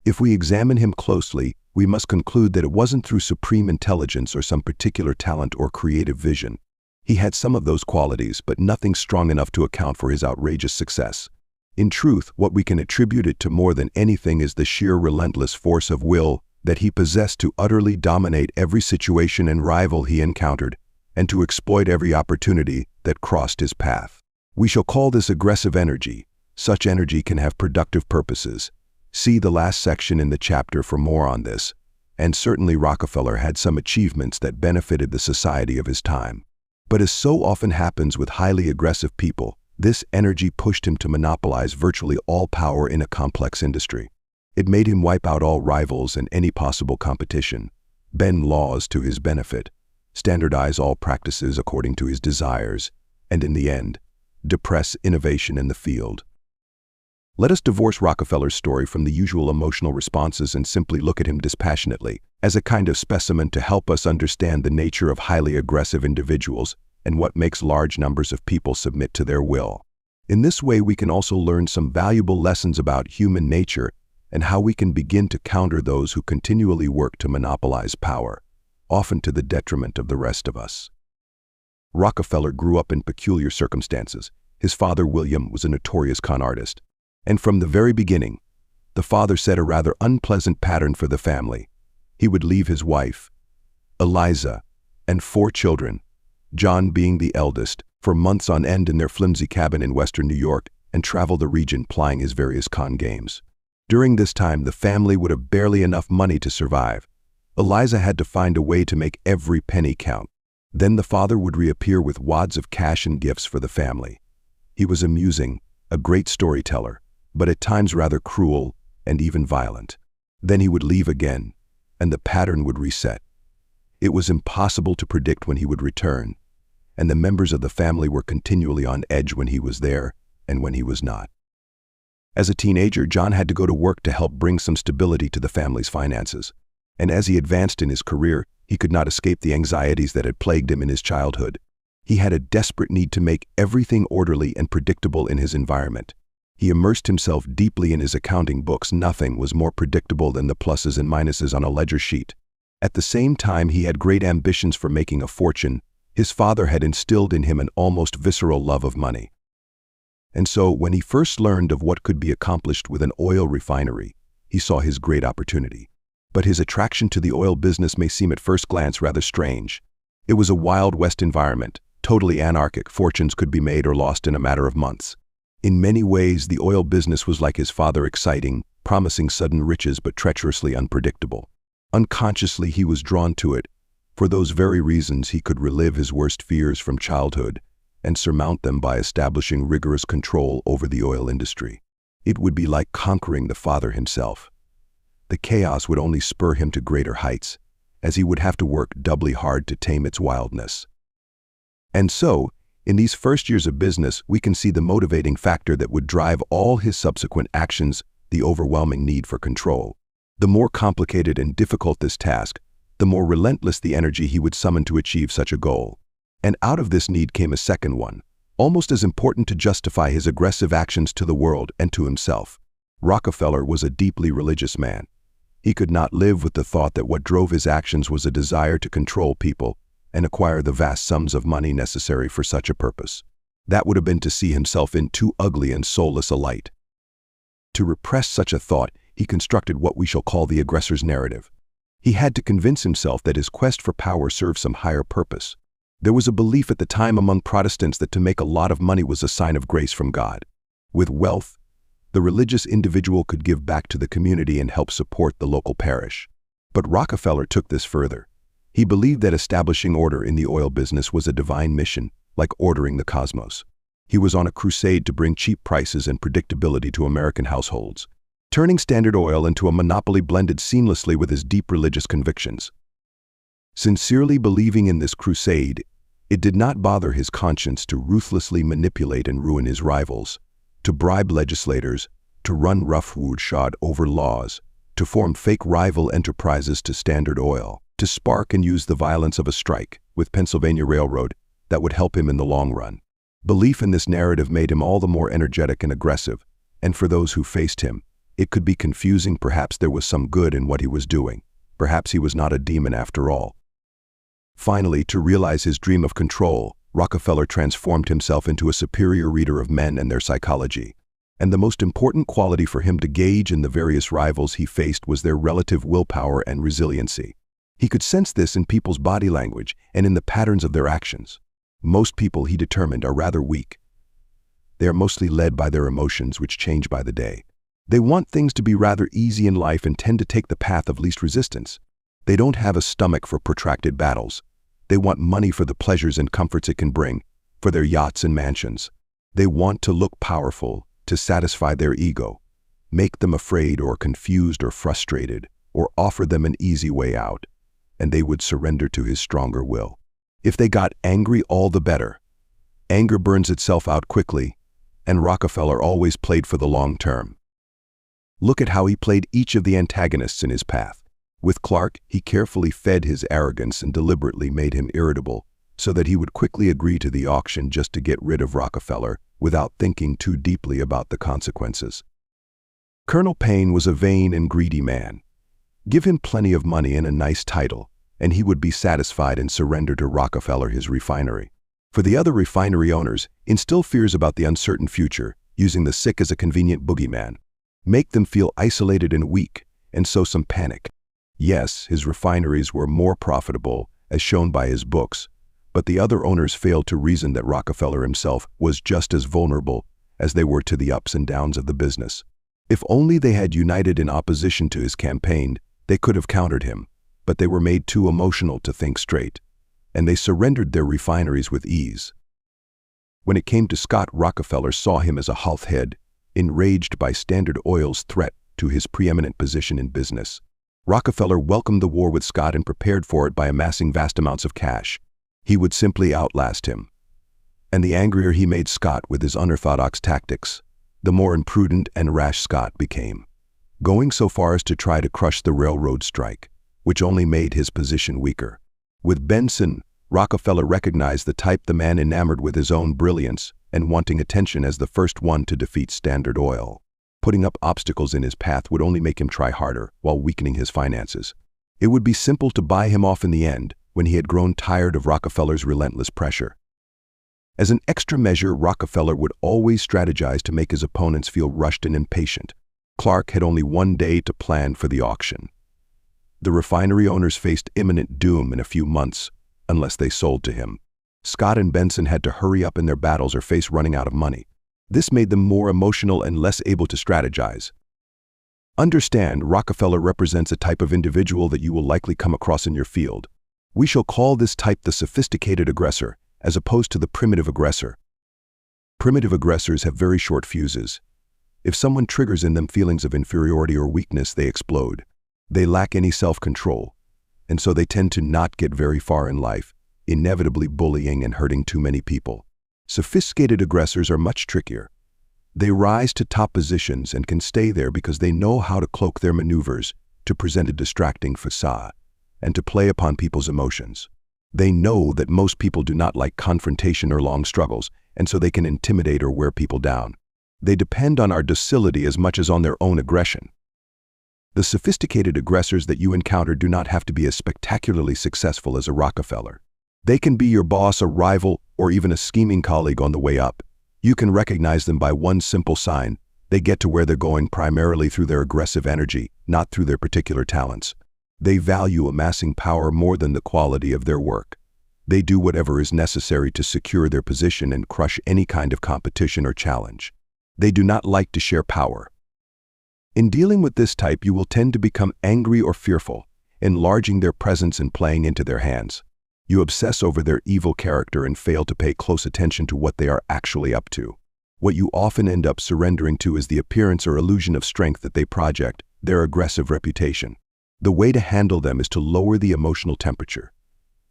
If we examine him closely, we must conclude that it wasn't through supreme intelligence or some particular talent or creative vision. He had some of those qualities, but nothing strong enough to account for his outrageous success. In truth, what we can attribute it to more than anything is the sheer relentless force of will that he possessed to utterly dominate every situation and rival he encountered, and to exploit every opportunity that crossed his path. We shall call this aggressive energy. Such energy can have productive purposes. See the last section in the chapter for more on this. And certainly Rockefeller had some achievements that benefited the society of his time. But as so often happens with highly aggressive people, this energy pushed him to monopolize virtually all power in a complex industry. It made him wipe out all rivals and any possible competition, bend laws to his benefit, standardize all practices according to his desires, and in the end, depress innovation in the field. Let us divorce Rockefeller's story from the usual emotional responses and simply look at him dispassionately, as a kind of specimen to help us understand the nature of highly aggressive individuals and what makes large numbers of people submit to their will. In this way, we can also learn some valuable lessons about human nature and how we can begin to counter those who continually work to monopolize power, often to the detriment of the rest of us. Rockefeller grew up in peculiar circumstances. His father, William, was a notorious con artist. And from the very beginning, the father set a rather unpleasant pattern for the family. He would leave his wife, Eliza, and 4 children, John being the eldest, for months on end in their flimsy cabin in western New York and travel the region plying his various con games. During this time, the family would have barely enough money to survive. Eliza had to find a way to make every penny count. Then the father would reappear with wads of cash and gifts for the family. He was amusing, a great storyteller, but at times rather cruel and even violent. Then he would leave again, and the pattern would reset. It was impossible to predict when he would return, and the members of the family were continually on edge when he was there and when he was not. As a teenager, John had to go to work to help bring some stability to the family's finances, and as he advanced in his career, he could not escape the anxieties that had plagued him in his childhood. He had a desperate need to make everything orderly and predictable in his environment. He immersed himself deeply in his accounting books. Nothing was more predictable than the pluses and minuses on a ledger sheet. At the same time, he had great ambitions for making a fortune. His father had instilled in him an almost visceral love of money. And so, when he first learned of what could be accomplished with an oil refinery, he saw his great opportunity. But his attraction to the oil business may seem at first glance rather strange. It was a Wild West environment, totally anarchic. Fortunes could be made or lost in a matter of months. In many ways, the oil business was like his father, exciting, promising sudden riches but treacherously unpredictable. Unconsciously, he was drawn to it. For those very reasons, he could relive his worst fears from childhood and surmount them by establishing rigorous control over the oil industry. It would be like conquering the father himself. The chaos would only spur him to greater heights, as he would have to work doubly hard to tame its wildness. And so, in these first years of business, we can see the motivating factor that would drive all his subsequent actions: the overwhelming need for control. The more complicated and difficult this task, the more relentless the energy he would summon to achieve such a goal. And out of this need came a second one, almost as important to justify his aggressive actions to the world and to himself. Rockefeller was a deeply religious man. He could not live with the thought that what drove his actions was a desire to control people and acquire the vast sums of money necessary for such a purpose. That would have been to see himself in too ugly and soulless a light. To repress such a thought, he constructed what we shall call the aggressor's narrative. He had to convince himself that his quest for power served some higher purpose. There was a belief at the time among Protestants that to make a lot of money was a sign of grace from God. With wealth, the religious individual could give back to the community and help support the local parish. But Rockefeller took this further. He believed that establishing order in the oil business was a divine mission, like ordering the cosmos. He was on a crusade to bring cheap prices and predictability to American households, turning Standard Oil into a monopoly blended seamlessly with his deep religious convictions. Sincerely believing in this crusade, it did not bother his conscience to ruthlessly manipulate and ruin his rivals, to bribe legislators, to run roughshod over laws, to form fake rival enterprises to Standard Oil, to spark and use the violence of a strike with Pennsylvania Railroad that would help him in the long run. Belief in this narrative made him all the more energetic and aggressive, and for those who faced him, it could be confusing. Perhaps there was some good in what he was doing. Perhaps he was not a demon after all. Finally, to realize his dream of control, Rockefeller transformed himself into a superior reader of men and their psychology. And the most important quality for him to gauge in the various rivals he faced was their relative willpower and resiliency. He could sense this in people's body language and in the patterns of their actions. Most people, he determined, are rather weak. They are mostly led by their emotions, which change by the day. They want things to be rather easy in life and tend to take the path of least resistance. They don't have a stomach for protracted battles. They want money for the pleasures and comforts it can bring, for their yachts and mansions. They want to look powerful, to satisfy their ego, make them afraid or confused or frustrated, or offer them an easy way out, and they would surrender to his stronger will. If they got angry, all the better. Anger burns itself out quickly, and Rockefeller always played for the long term. Look at how he played each of the antagonists in his path. With Clark, he carefully fed his arrogance and deliberately made him irritable, so that he would quickly agree to the auction just to get rid of Rockefeller without thinking too deeply about the consequences. Colonel Payne was a vain and greedy man. Give him plenty of money and a nice title, and he would be satisfied and surrender to Rockefeller his refinery. For the other refinery owners, instill fears about the uncertain future, using the sick as a convenient boogeyman. Make them feel isolated and weak, and sow some panic. Yes, his refineries were more profitable, as shown by his books, but the other owners failed to reason that Rockefeller himself was just as vulnerable as they were to the ups and downs of the business. If only they had united in opposition to his campaign, they could have countered him, but they were made too emotional to think straight, and they surrendered their refineries with ease. When it came to Scott, Rockefeller saw him as a hothead, enraged by Standard Oil's threat to his preeminent position in business. Rockefeller welcomed the war with Scott and prepared for it by amassing vast amounts of cash. He would simply outlast him. And the angrier he made Scott with his unorthodox tactics, the more imprudent and rash Scott became, going so far as to try to crush the railroad strike, which only made his position weaker. With Benson, Rockefeller recognized the type, the man enamored with his own brilliance and wanting attention as the first one to defeat Standard Oil. Putting up obstacles in his path would only make him try harder while weakening his finances. It would be simple to buy him off in the end when he had grown tired of Rockefeller's relentless pressure. As an extra measure, Rockefeller would always strategize to make his opponents feel rushed and impatient. Clark had only one day to plan for the auction. The refinery owners faced imminent doom in a few months unless they sold to him. Scott and Benson had to hurry up in their battles or face running out of money. This made them more emotional and less able to strategize. Understand, Rockefeller represents a type of individual that you will likely come across in your field. We shall call this type the sophisticated aggressor, as opposed to the primitive aggressor. Primitive aggressors have very short fuses. If someone triggers in them feelings of inferiority or weakness, they explode. They lack any self-control, and so they tend to not get very far in life, inevitably bullying and hurting too many people. Sophisticated aggressors are much trickier. They rise to top positions and can stay there because they know how to cloak their maneuvers to present a distracting facade and to play upon people's emotions. They know that most people do not like confrontation or long struggles, and so they can intimidate or wear people down. They depend on our docility as much as on their own aggression. The sophisticated aggressors that you encounter do not have to be as spectacularly successful as a Rockefeller. They can be your boss, a rival, or even a scheming colleague on the way up. You can recognize them by one simple sign: they get to where they're going primarily through their aggressive energy, not through their particular talents. They value amassing power more than the quality of their work. They do whatever is necessary to secure their position and crush any kind of competition or challenge. They do not like to share power. In dealing with this type, you will tend to become angry or fearful, enlarging their presence and playing into their hands. You obsess over their evil character and fail to pay close attention to what they are actually up to. What you often end up surrendering to is the appearance or illusion of strength that they project, their aggressive reputation. The way to handle them is to lower the emotional temperature.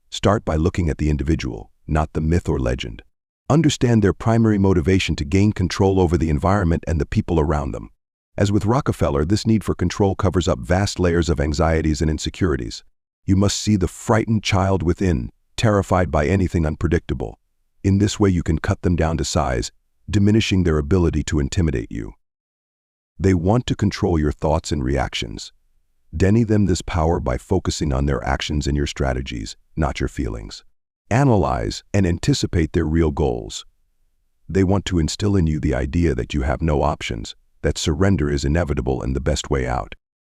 Start by looking at the individual, not the myth or legend. Understand their primary motivation to gain control over the environment and the people around them. As with Rockefeller, this need for control covers up vast layers of anxieties and insecurities. You must see the frightened child within, terrified by anything unpredictable. In this way, you can cut them down to size, diminishing their ability to intimidate you. They want to control your thoughts and reactions. Deny them this power by focusing on their actions and your strategies, not your feelings. Analyze and anticipate their real goals. They want to instill in you the idea that you have no options, that surrender is inevitable and the best way out.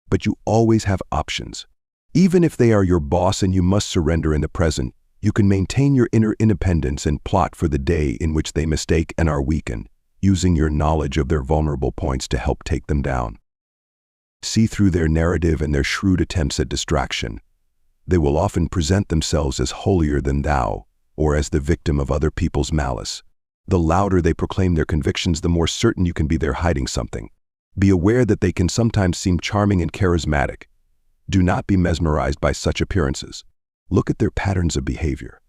But you always have options. Even if they are your boss and you must surrender in the present, you can maintain your inner independence and plot for the day in which they mistake and are weakened, using your knowledge of their vulnerable points to help take them down. See through their narrative and their shrewd attempts at distraction. They will often present themselves as holier than thou, or as the victim of other people's malice. The louder they proclaim their convictions, the more certain you can be they're hiding something. Be aware that they can sometimes seem charming and charismatic. Do not be mesmerized by such appearances. Look at their patterns of behavior.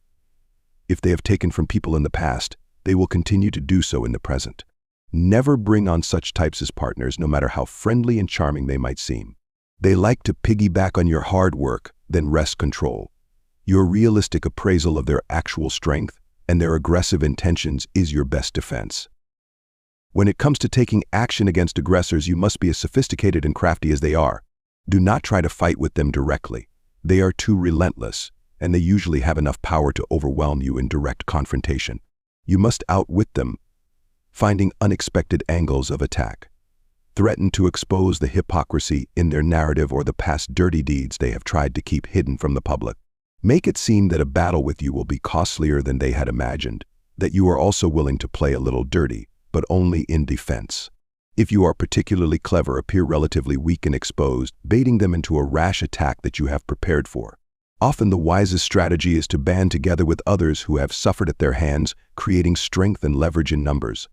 If they have taken from people in the past, they will continue to do so in the present. Never bring on such types as partners, no matter how friendly and charming they might seem. They like to piggyback on your hard work, then wrest control. Your realistic appraisal of their actual strength and their aggressive intentions is your best defense. When it comes to taking action against aggressors, you must be as sophisticated and crafty as they are. Do not try to fight with them directly. They are too relentless, and they usually have enough power to overwhelm you in direct confrontation. You must outwit them, finding unexpected angles of attack. Threaten to expose the hypocrisy in their narrative or the past dirty deeds they have tried to keep hidden from the public. Make it seem that a battle with you will be costlier than they had imagined, that you are also willing to play a little dirty, but only in defense. If you are particularly clever, appear relatively weak and exposed, baiting them into a rash attack that you have prepared for. Often the wisest strategy is to band together with others who have suffered at their hands, creating strength and leverage in numbers.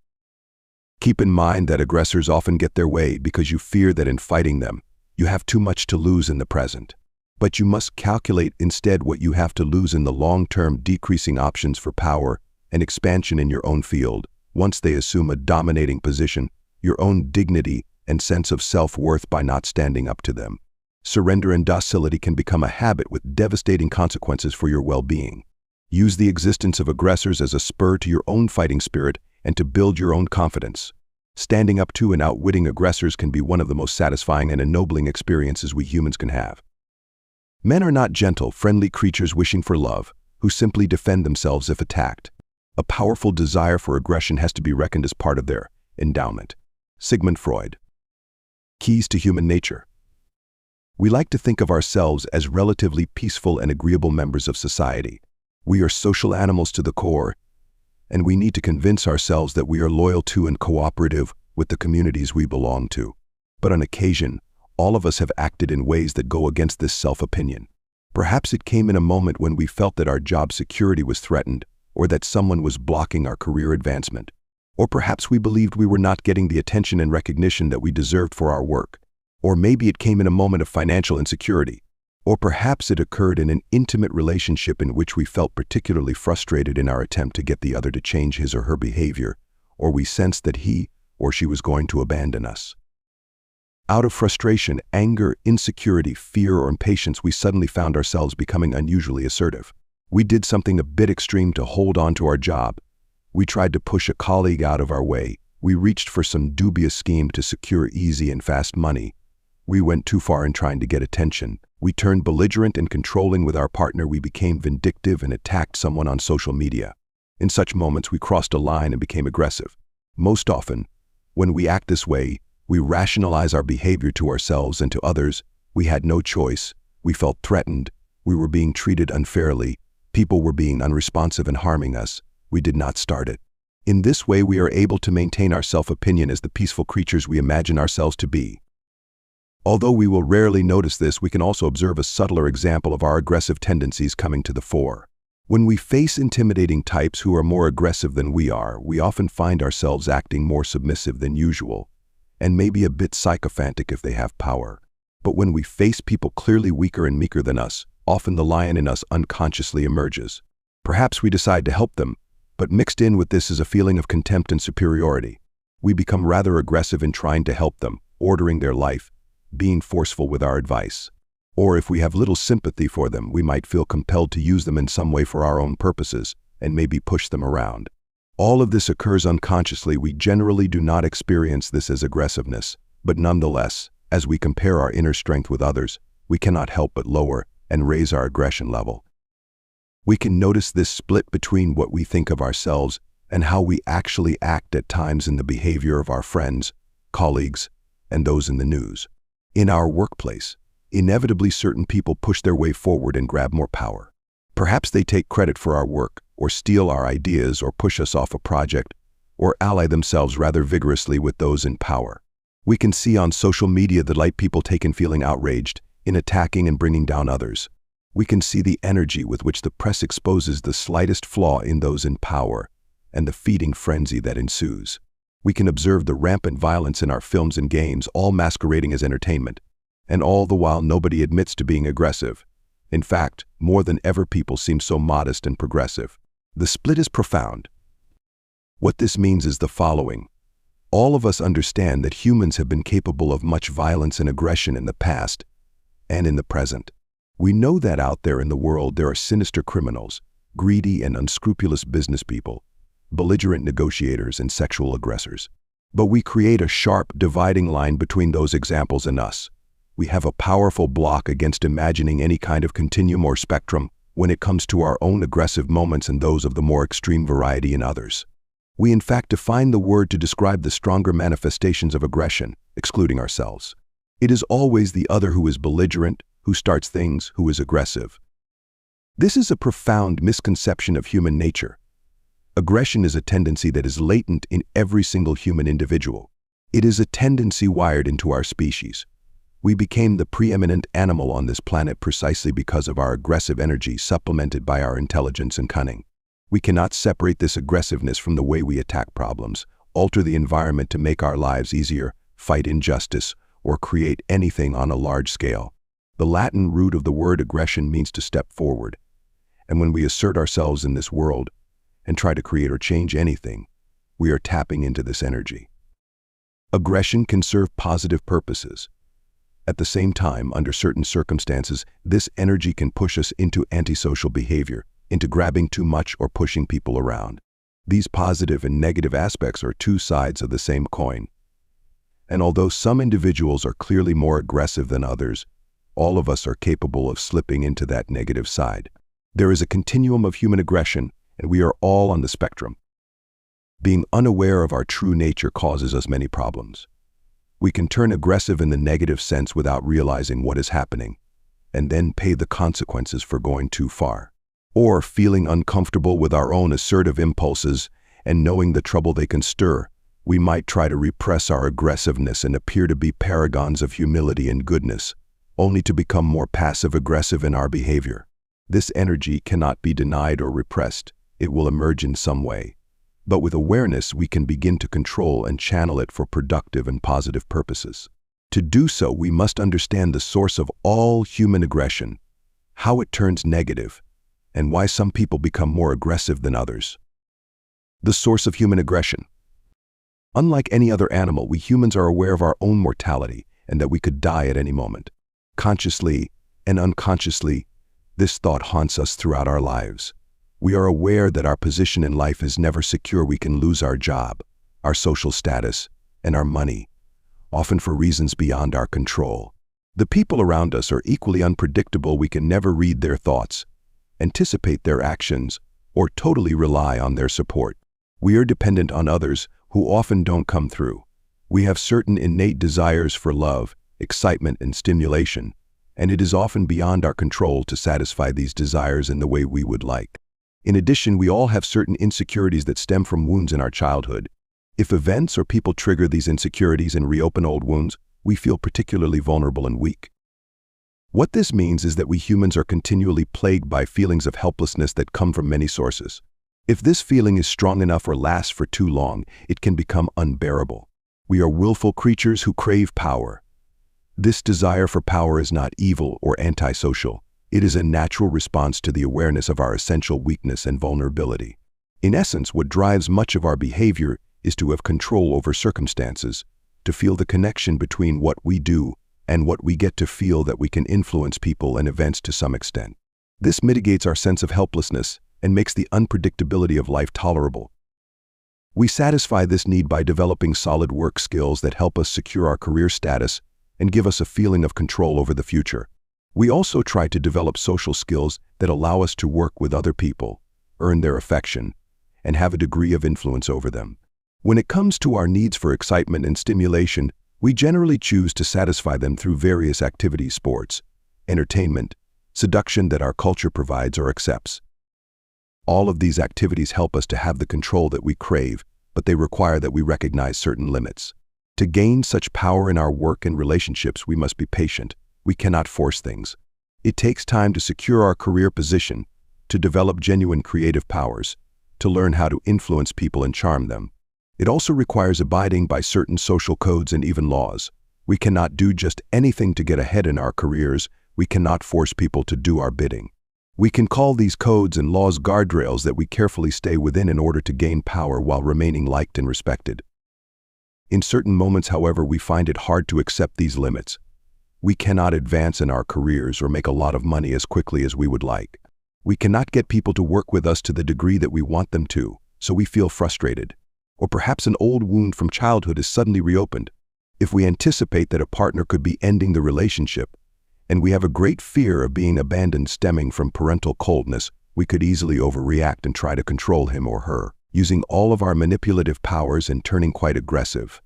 Keep in mind that aggressors often get their way because you fear that in fighting them, you have too much to lose in the present. But you must calculate instead what you have to lose in the long-term, decreasing options for power and expansion in your own field. Once they assume a dominating position, your own dignity and sense of self-worth by not standing up to them. Surrender and docility can become a habit with devastating consequences for your well-being. Use the existence of aggressors as a spur to your own fighting spirit and to build your own confidence. Standing up to and outwitting aggressors can be one of the most satisfying and ennobling experiences we humans can have. Men are not gentle, friendly creatures wishing for love, who simply defend themselves if attacked. A powerful desire for aggression has to be reckoned as part of their endowment. Sigmund Freud. Keys to Human Nature. We like to think of ourselves as relatively peaceful and agreeable members of society. We are social animals to the core, and we need to convince ourselves that we are loyal to and cooperative with the communities we belong to. But on occasion, all of us have acted in ways that go against this self-opinion. Perhaps it came in a moment when we felt that our job security was threatened, or that someone was blocking our career advancement. Or perhaps we believed we were not getting the attention and recognition that we deserved for our work. Or maybe it came in a moment of financial insecurity. Or perhaps it occurred in an intimate relationship in which we felt particularly frustrated in our attempt to get the other to change his or her behavior, or we sensed that he or she was going to abandon us. Out of frustration, anger, insecurity, fear, or impatience, we suddenly found ourselves becoming unusually assertive. We did something a bit extreme to hold on to our job. We tried to push a colleague out of our way. We reached for some dubious scheme to secure easy and fast money. We went too far in trying to get attention. We turned belligerent and controlling with our partner. We became vindictive and attacked someone on social media. In such moments, we crossed a line and became aggressive. Most often, when we act this way, we rationalize our behavior to ourselves and to others. We had no choice. We felt threatened. We were being treated unfairly. People were being unresponsive and harming us. We did not start it. In this way, we are able to maintain our self-opinion as the peaceful creatures we imagine ourselves to be. Although we will rarely notice this, we can also observe a subtler example of our aggressive tendencies coming to the fore. When we face intimidating types who are more aggressive than we are, we often find ourselves acting more submissive than usual, and maybe a bit sycophantic if they have power. But when we face people clearly weaker and meeker than us, often the lion in us unconsciously emerges. Perhaps we decide to help them, but mixed in with this is a feeling of contempt and superiority. We become rather aggressive in trying to help them, ordering their life, being forceful with our advice. Or if we have little sympathy for them, we might feel compelled to use them in some way for our own purposes, and maybe push them around. All of this occurs unconsciously. We generally do not experience this as aggressiveness, but nonetheless, as we compare our inner strength with others, we cannot help but lower and raise our aggression level. We can notice this split between what we think of ourselves and how we actually act at times in the behavior of our friends, colleagues, and those in the news. In our workplace, inevitably certain people push their way forward and grab more power. Perhaps they take credit for our work, or steal our ideas, or push us off a project, or ally themselves rather vigorously with those in power. We can see on social media the light people take in feeling outraged, in attacking and bringing down others. We can see the energy with which the press exposes the slightest flaw in those in power, and the feeding frenzy that ensues. We can observe the rampant violence in our films and games, all masquerading as entertainment, and all the while nobody admits to being aggressive. In fact, more than ever people seem so modest and progressive. The split is profound. What this means is the following. All of us understand that humans have been capable of much violence and aggression in the past and in the present. We know that out there in the world there are sinister criminals, greedy and unscrupulous business people, belligerent negotiators and sexual aggressors. But we create a sharp, dividing line between those examples and us. We have a powerful block against imagining any kind of continuum or spectrum when it comes to our own aggressive moments and those of the more extreme variety in others. We in fact define the word to describe the stronger manifestations of aggression, excluding ourselves. It is always the other who is belligerent, who starts things, who is aggressive. This is a profound misconception of human nature. Aggression is a tendency that is latent in every single human individual. It is a tendency wired into our species. We became the preeminent animal on this planet precisely because of our aggressive energy supplemented by our intelligence and cunning. We cannot separate this aggressiveness from the way we attack problems, alter the environment to make our lives easier, fight injustice, or create anything on a large scale. The Latin root of the word aggression means to step forward. And when we assert ourselves in this world and try to create or change anything, we are tapping into this energy. Aggression can serve positive purposes. At the same time, under certain circumstances, this energy can push us into antisocial behavior, into grabbing too much or pushing people around. These positive and negative aspects are two sides of the same coin. And although some individuals are clearly more aggressive than others, all of us are capable of slipping into that negative side. There is a continuum of human aggression, and we are all on the spectrum. Being unaware of our true nature causes us many problems. We can turn aggressive in the negative sense without realizing what is happening, and then pay the consequences for going too far. Or feeling uncomfortable with our own assertive impulses and knowing the trouble they can stir, we might try to repress our aggressiveness and appear to be paragons of humility and goodness, only to become more passive-aggressive in our behavior. This energy cannot be denied or repressed. It will emerge in some way. But with awareness, we can begin to control and channel it for productive and positive purposes. To do so, we must understand the source of all human aggression, how it turns negative, and why some people become more aggressive than others. The source of human aggression. Unlike any other animal, we humans are aware of our own mortality and that we could die at any moment. Consciously and unconsciously, this thought haunts us throughout our lives. We are aware that our position in life is never secure. We can lose our job, our social status, and our money, often for reasons beyond our control. The people around us are equally unpredictable. We can never read their thoughts, anticipate their actions, or totally rely on their support. We are dependent on others who often don't come through. We have certain innate desires for love, excitement, and stimulation, and it is often beyond our control to satisfy these desires in the way we would like. In addition, we all have certain insecurities that stem from wounds in our childhood. If events or people trigger these insecurities and reopen old wounds, we feel particularly vulnerable and weak. What this means is that we humans are continually plagued by feelings of helplessness that come from many sources. If this feeling is strong enough or lasts for too long, it can become unbearable. We are willful creatures who crave power. This desire for power is not evil or antisocial. It is a natural response to the awareness of our essential weakness and vulnerability. In essence, what drives much of our behavior is to have control over circumstances, to feel the connection between what we do and what we get, to feel that we can influence people and events to some extent. This mitigates our sense of helplessness and makes the unpredictability of life tolerable. We satisfy this need by developing solid work skills that help us secure our career status and give us a feeling of control over the future. We also try to develop social skills that allow us to work with other people, earn their affection, and have a degree of influence over them. When it comes to our needs for excitement and stimulation, we generally choose to satisfy them through various activities, sports, entertainment, seduction that our culture provides or accepts. All of these activities help us to have the control that we crave, but they require that we recognize certain limits. To gain such power in our work and relationships, we must be patient. We cannot force things. It takes time to secure our career position, to develop genuine creative powers, to learn how to influence people and charm them. It also requires abiding by certain social codes and even laws. We cannot do just anything to get ahead in our careers. We cannot force people to do our bidding. We can call these codes and laws guardrails that we carefully stay within in order to gain power while remaining liked and respected. In certain moments, however, we find it hard to accept these limits. We cannot advance in our careers or make a lot of money as quickly as we would like. We cannot get people to work with us to the degree that we want them to, so we feel frustrated. Or perhaps an old wound from childhood is suddenly reopened. If we anticipate that a partner could be ending the relationship, and we have a great fear of being abandoned stemming from parental coldness, we could easily overreact and try to control him or her, using all of our manipulative powers and turning quite aggressive.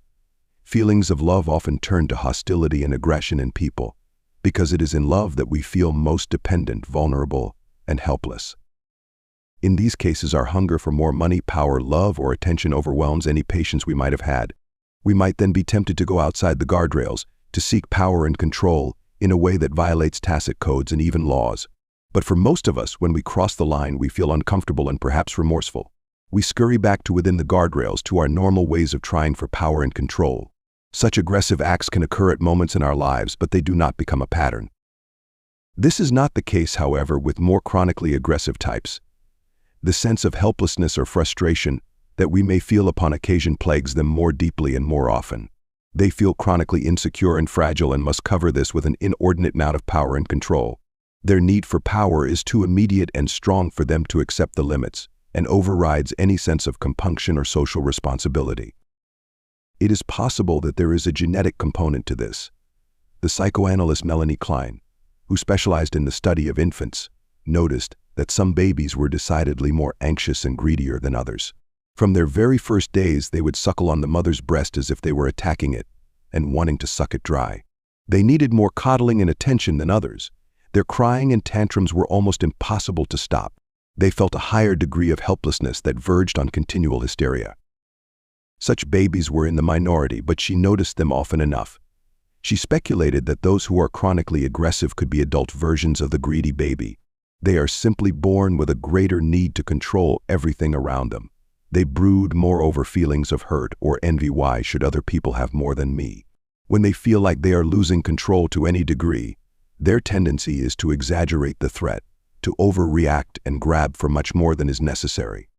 Feelings of love often turn to hostility and aggression in people, because it is in love that we feel most dependent, vulnerable, and helpless. In these cases, our hunger for more money, power, love, or attention overwhelms any patience we might have had. We might then be tempted to go outside the guardrails, to seek power and control in a way that violates tacit codes and even laws. But for most of us, when we cross the line, we feel uncomfortable and perhaps remorseful. We scurry back to within the guardrails, to our normal ways of trying for power and control. Such aggressive acts can occur at moments in our lives, but they do not become a pattern. This is not the case, however, with more chronically aggressive types. The sense of helplessness or frustration that we may feel upon occasion plagues them more deeply and more often. They feel chronically insecure and fragile and must cover this with an inordinate amount of power and control. Their need for power is too immediate and strong for them to accept the limits, and overrides any sense of compunction or social responsibility. It is possible that there is a genetic component to this. The psychoanalyst Melanie Klein, who specialized in the study of infants, noticed that some babies were decidedly more anxious and greedier than others. From their very first days, they would suckle on the mother's breast as if they were attacking it, and wanting to suck it dry. They needed more coddling and attention than others. Their crying and tantrums were almost impossible to stop. They felt a higher degree of helplessness that verged on continual hysteria. Such babies were in the minority, but she noticed them often enough. She speculated that those who are chronically aggressive could be adult versions of the greedy baby. They are simply born with a greater need to control everything around them. They brood more over feelings of hurt or envy. Why should other people have more than me? When they feel like they are losing control to any degree, their tendency is to exaggerate the threat, to overreact and grab for much more than is necessary.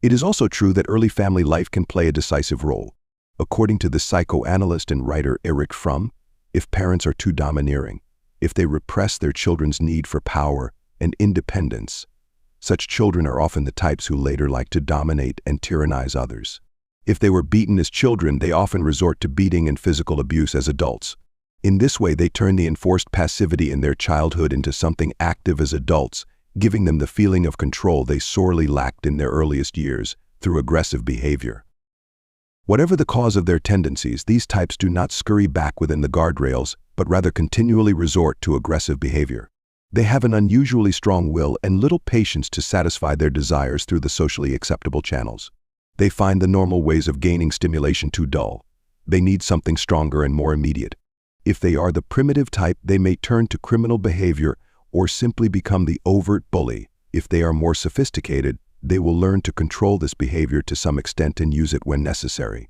It is also true that early family life can play a decisive role. According to the psychoanalyst and writer Erich Fromm, if parents are too domineering, if they repress their children's need for power and independence, such children are often the types who later like to dominate and tyrannize others. If they were beaten as children, they often resort to beating and physical abuse as adults. In this way, they turn the enforced passivity in their childhood into something active as adults, giving them the feeling of control they sorely lacked in their earliest years through aggressive behavior. Whatever the cause of their tendencies, these types do not scurry back within the guardrails, but rather continually resort to aggressive behavior. They have an unusually strong will and little patience to satisfy their desires through the socially acceptable channels. They find the normal ways of gaining stimulation too dull. They need something stronger and more immediate. If they are the primitive type, they may turn to criminal behavior or simply become the overt bully. If they are more sophisticated, they will learn to control this behavior to some extent and use it when necessary.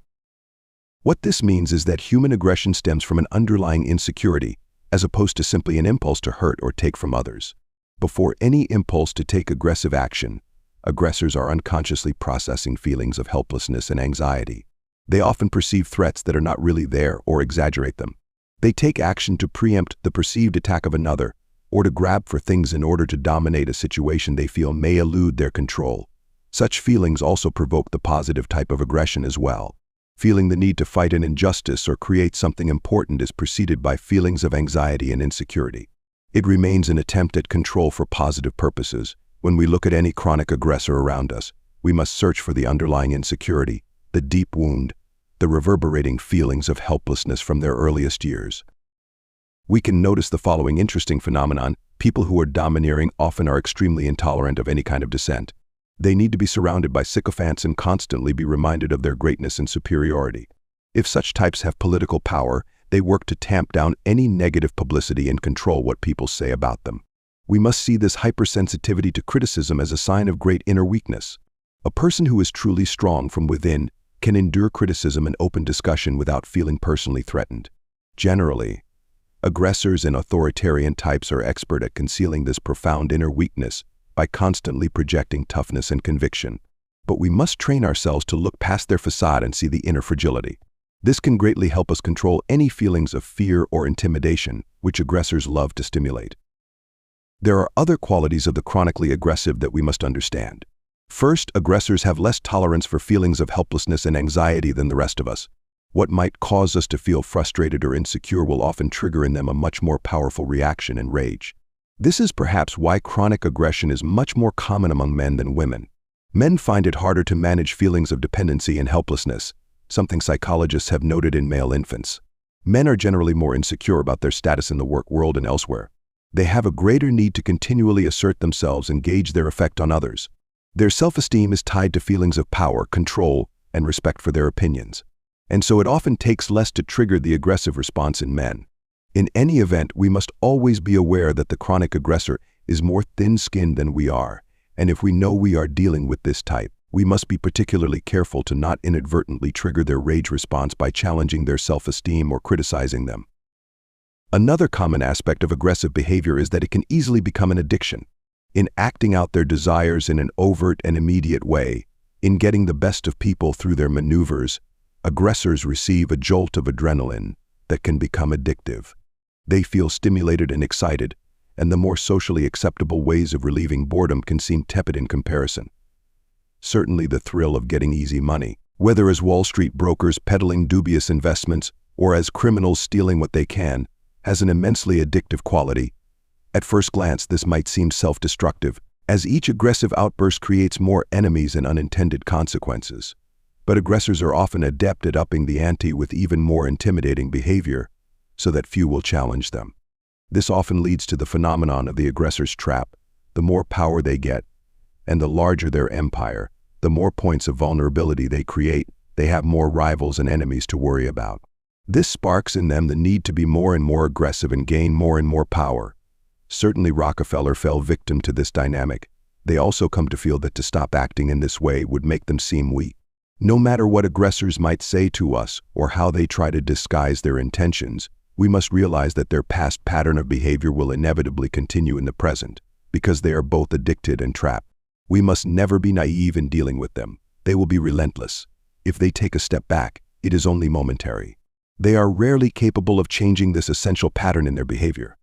What this means is that human aggression stems from an underlying insecurity, as opposed to simply an impulse to hurt or take from others. Before any impulse to take aggressive action, aggressors are unconsciously processing feelings of helplessness and anxiety. They often perceive threats that are not really there or exaggerate them. They take action to preempt the perceived attack of another, or to grab for things in order to dominate a situation they feel may elude their control. Such feelings also provoke the positive type of aggression as well. Feeling the need to fight an injustice or create something important is preceded by feelings of anxiety and insecurity. It remains an attempt at control for positive purposes. When we look at any chronic aggressor around us, we must search for the underlying insecurity, the deep wound, the reverberating feelings of helplessness from their earliest years. We can notice the following interesting phenomenon. People who are domineering often are extremely intolerant of any kind of dissent. They need to be surrounded by sycophants and constantly be reminded of their greatness and superiority. If such types have political power, they work to tamp down any negative publicity and control what people say about them. We must see this hypersensitivity to criticism as a sign of great inner weakness. A person who is truly strong from within can endure criticism and open discussion without feeling personally threatened. Generally, aggressors and authoritarian types are expert at concealing this profound inner weakness by constantly projecting toughness and conviction. But we must train ourselves to look past their facade and see the inner fragility. This can greatly help us control any feelings of fear or intimidation, which aggressors love to stimulate. There are other qualities of the chronically aggressive that we must understand. First, aggressors have less tolerance for feelings of helplessness and anxiety than the rest of us. What might cause us to feel frustrated or insecure will often trigger in them a much more powerful reaction and rage. This is perhaps why chronic aggression is much more common among men than women. Men find it harder to manage feelings of dependency and helplessness, something psychologists have noted in male infants. Men are generally more insecure about their status in the work world and elsewhere. They have a greater need to continually assert themselves and gauge their effect on others. Their self-esteem is tied to feelings of power, control, and respect for their opinions. And so it often takes less to trigger the aggressive response in men. In any event, we must always be aware that the chronic aggressor is more thin-skinned than we are, and if we know we are dealing with this type, we must be particularly careful to not inadvertently trigger their rage response by challenging their self-esteem or criticizing them. Another common aspect of aggressive behavior is that it can easily become an addiction. In acting out their desires in an overt and immediate way, in getting the best of people through their maneuvers, aggressors receive a jolt of adrenaline that can become addictive. They feel stimulated and excited, and the more socially acceptable ways of relieving boredom can seem tepid in comparison. Certainly the thrill of getting easy money, whether as Wall Street brokers peddling dubious investments or as criminals stealing what they can, has an immensely addictive quality. At first glance, this might seem self-destructive, as each aggressive outburst creates more enemies and unintended consequences. But aggressors are often adept at upping the ante with even more intimidating behavior, so that few will challenge them. This often leads to the phenomenon of the aggressor's trap. The more power they get, and the larger their empire, the more points of vulnerability they create. They have more rivals and enemies to worry about. This sparks in them the need to be more and more aggressive and gain more and more power. Certainly Rockefeller fell victim to this dynamic. They also come to feel that to stop acting in this way would make them seem weak. No matter what aggressors might say to us or how they try to disguise their intentions, we must realize that their past pattern of behavior will inevitably continue in the present, because they are both addicted and trapped. We must never be naive in dealing with them. They will be relentless. If they take a step back, it is only momentary. They are rarely capable of changing this essential pattern in their behavior.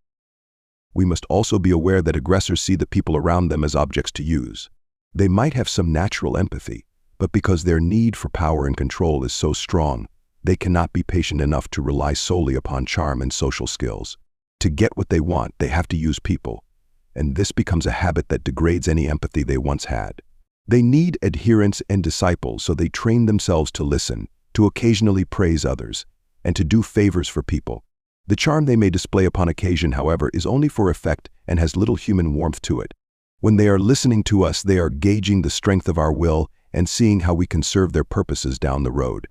We must also be aware that aggressors see the people around them as objects to use. They might have some natural empathy, but because their need for power and control is so strong, they cannot be patient enough to rely solely upon charm and social skills. To get what they want, they have to use people, and this becomes a habit that degrades any empathy they once had. They need adherents and disciples, so they train themselves to listen, to occasionally praise others, and to do favors for people. The charm they may display upon occasion, however, is only for effect and has little human warmth to it. When they are listening to us, they are gauging the strength of our will and seeing how we can serve their purposes down the road.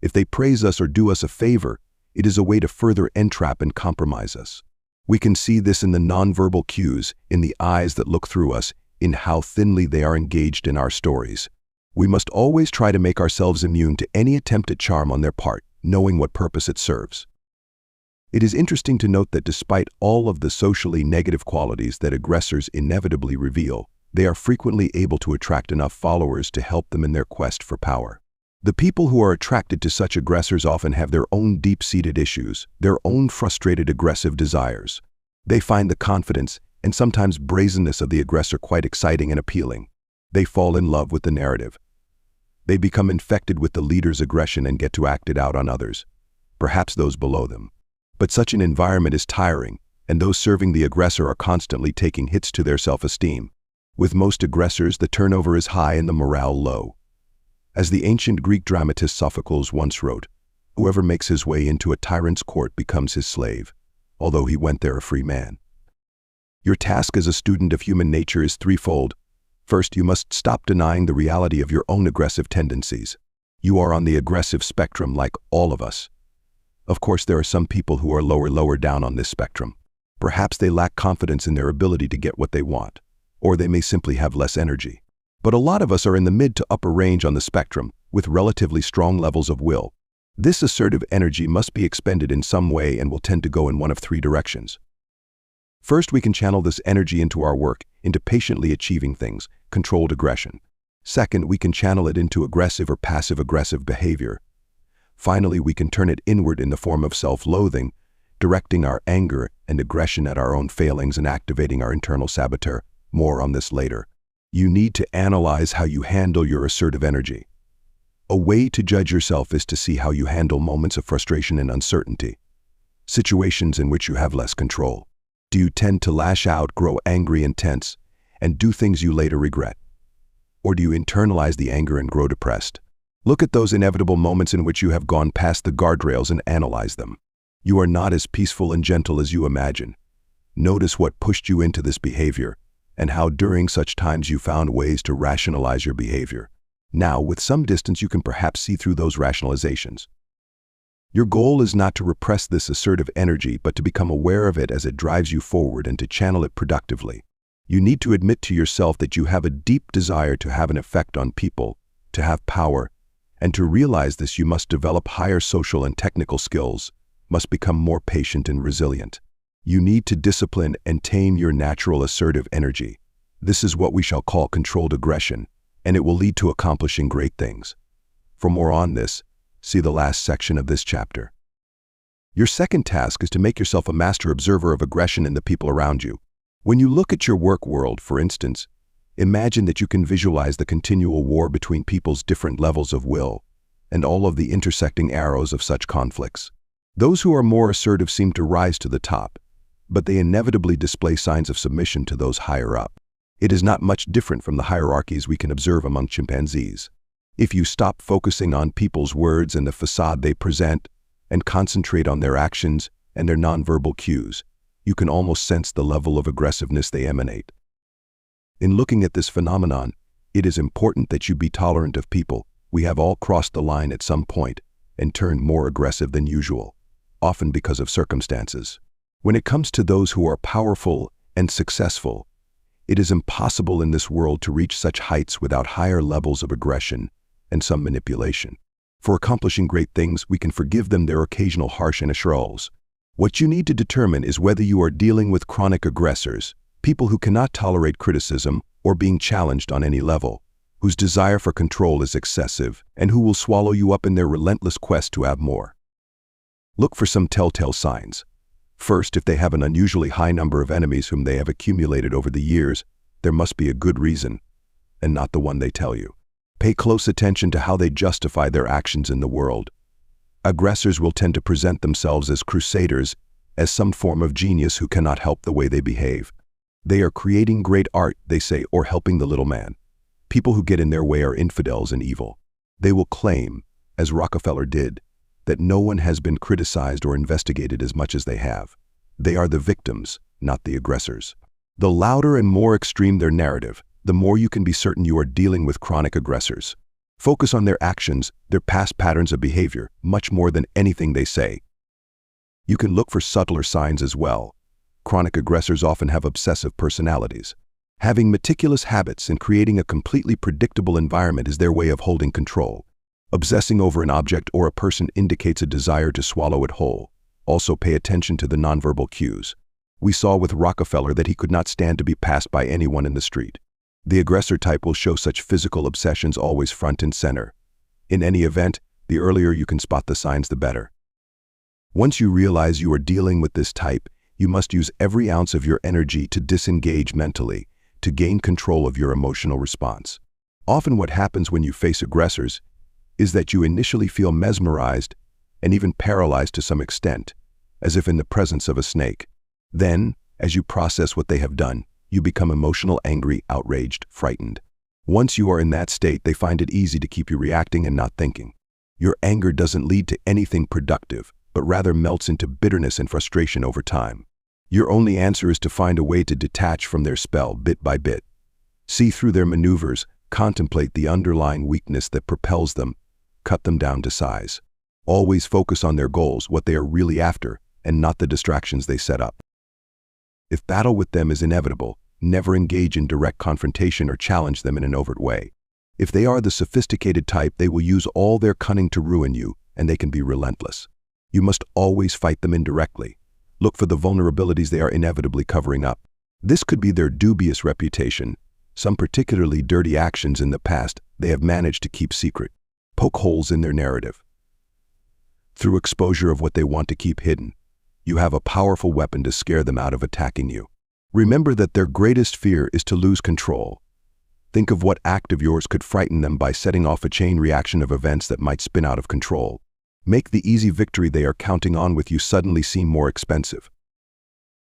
If they praise us or do us a favor, it is a way to further entrap and compromise us. We can see this in the nonverbal cues, in the eyes that look through us, in how thinly they are engaged in our stories. We must always try to make ourselves immune to any attempt at charm on their part, knowing what purpose it serves. It is interesting to note that despite all of the socially negative qualities that aggressors inevitably reveal, they are frequently able to attract enough followers to help them in their quest for power. The people who are attracted to such aggressors often have their own deep-seated issues, their own frustrated aggressive desires. They find the confidence and sometimes brazenness of the aggressor quite exciting and appealing. They fall in love with the narrative. They become infected with the leader's aggression and get to act it out on others, perhaps those below them. But such an environment is tiring, and those serving the aggressor are constantly taking hits to their self-esteem. With most aggressors, the turnover is high and the morale low. As the ancient Greek dramatist Sophocles once wrote, "Whoever makes his way into a tyrant's court becomes his slave, although he went there a free man." Your task as a student of human nature is threefold. First, you must stop denying the reality of your own aggressive tendencies. You are on the aggressive spectrum like all of us. Of course, there are some people who are lower down on this spectrum. Perhaps they lack confidence in their ability to get what they want, or they may simply have less energy. But a lot of us are in the mid to upper range on the spectrum, with relatively strong levels of will. This assertive energy must be expended in some way and will tend to go in one of three directions. First, we can channel this energy into our work, into patiently achieving things, controlled aggression. Second, we can channel it into aggressive or passive-aggressive behavior. Finally, we can turn it inward in the form of self-loathing, directing our anger and aggression at our own failings and activating our internal saboteur. More on this later. You need to analyze how you handle your assertive energy. A way to judge yourself is to see how you handle moments of frustration and uncertainty, situations in which you have less control. Do you tend to lash out, grow angry and tense, and do things you later regret? Or do you internalize the anger and grow depressed? Look at those inevitable moments in which you have gone past the guardrails and analyze them. You are not as peaceful and gentle as you imagine. Notice what pushed you into this behavior, and how during such times you found ways to rationalize your behavior. Now, with some distance, you can perhaps see through those rationalizations. Your goal is not to repress this assertive energy, but to become aware of it as it drives you forward and to channel it productively. You need to admit to yourself that you have a deep desire to have an effect on people, to have power, and to realize this you must develop higher social and technical skills, must become more patient and resilient. You need to discipline and tame your natural assertive energy. This is what we shall call controlled aggression, and it will lead to accomplishing great things. For more on this, see the last section of this chapter. Your second task is to make yourself a master observer of aggression in the people around you. When you look at your work world, for instance, imagine that you can visualize the continual war between people's different levels of will and all of the intersecting arrows of such conflicts. Those who are more assertive seem to rise to the top, but they inevitably display signs of submission to those higher up. It is not much different from the hierarchies we can observe among chimpanzees. If you stop focusing on people's words and the facade they present, and concentrate on their actions and their nonverbal cues, you can almost sense the level of aggressiveness they emanate. In looking at this phenomenon, it is important that you be tolerant of people. We have all crossed the line at some point and turned more aggressive than usual, often because of circumstances. When it comes to those who are powerful and successful, it is impossible in this world to reach such heights without higher levels of aggression and some manipulation. For accomplishing great things, we can forgive them their occasional harsh insults. What you need to determine is whether you are dealing with chronic aggressors, people who cannot tolerate criticism or being challenged on any level, whose desire for control is excessive, and who will swallow you up in their relentless quest to have more. Look for some telltale signs. First, if they have an unusually high number of enemies whom they have accumulated over the years, there must be a good reason, and not the one they tell you. Pay close attention to how they justify their actions in the world. Aggressors will tend to present themselves as crusaders, as some form of genius who cannot help the way they behave. They are creating great art, they say, or helping the little man. People who get in their way are infidels and evil. They will claim, as Rockefeller did, that no one has been criticized or investigated as much as they have. They are the victims, not the aggressors. The louder and more extreme their narrative, the more you can be certain you are dealing with chronic aggressors. Focus on their actions, their past patterns of behavior, much more than anything they say. You can look for subtler signs as well. Chronic aggressors often have obsessive personalities. Having meticulous habits and creating a completely predictable environment is their way of holding control. Obsessing over an object or a person indicates a desire to swallow it whole. Also pay attention to the nonverbal cues. We saw with Rockefeller that he could not stand to be passed by anyone in the street. The aggressor type will show such physical obsessions always front and center. In any event, the earlier you can spot the signs, the better. Once you realize you are dealing with this type, you must use every ounce of your energy to disengage mentally, to gain control of your emotional response. Often what happens when you face aggressors is that you initially feel mesmerized and even paralyzed to some extent, as if in the presence of a snake. Then, as you process what they have done, you become emotional, angry, outraged, frightened. Once you are in that state, they find it easy to keep you reacting and not thinking. Your anger doesn't lead to anything productive, but rather melts into bitterness and frustration over time. Your only answer is to find a way to detach from their spell bit by bit. See through their maneuvers, contemplate the underlying weakness that propels them, cut them down to size. Always focus on their goals, what they are really after, and not the distractions they set up. If battle with them is inevitable, never engage in direct confrontation or challenge them in an overt way. If they are the sophisticated type, they will use all their cunning to ruin you, and they can be relentless. You must always fight them indirectly. Look for the vulnerabilities they are inevitably covering up. This could be their dubious reputation, some particularly dirty actions in the past they have managed to keep secret. Poke holes in their narrative. Through exposure of what they want to keep hidden, you have a powerful weapon to scare them out of attacking you. Remember that their greatest fear is to lose control. Think of what act of yours could frighten them by setting off a chain reaction of events that might spin out of control. Make the easy victory they are counting on with you suddenly seem more expensive.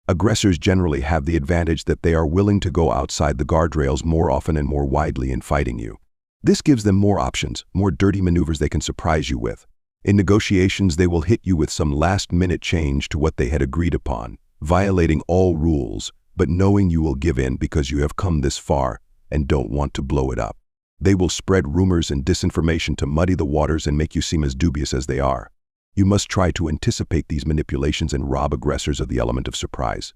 Aggressors generally have the advantage that they are willing to go outside the guardrails more often and more widely in fighting you. This gives them more options, more dirty maneuvers they can surprise you with. In negotiations, they will hit you with some last-minute change to what they had agreed upon, violating all rules, but knowing you will give in because you have come this far and don't want to blow it up. They will spread rumors and disinformation to muddy the waters and make you seem as dubious as they are. You must try to anticipate these manipulations and rob aggressors of the element of surprise.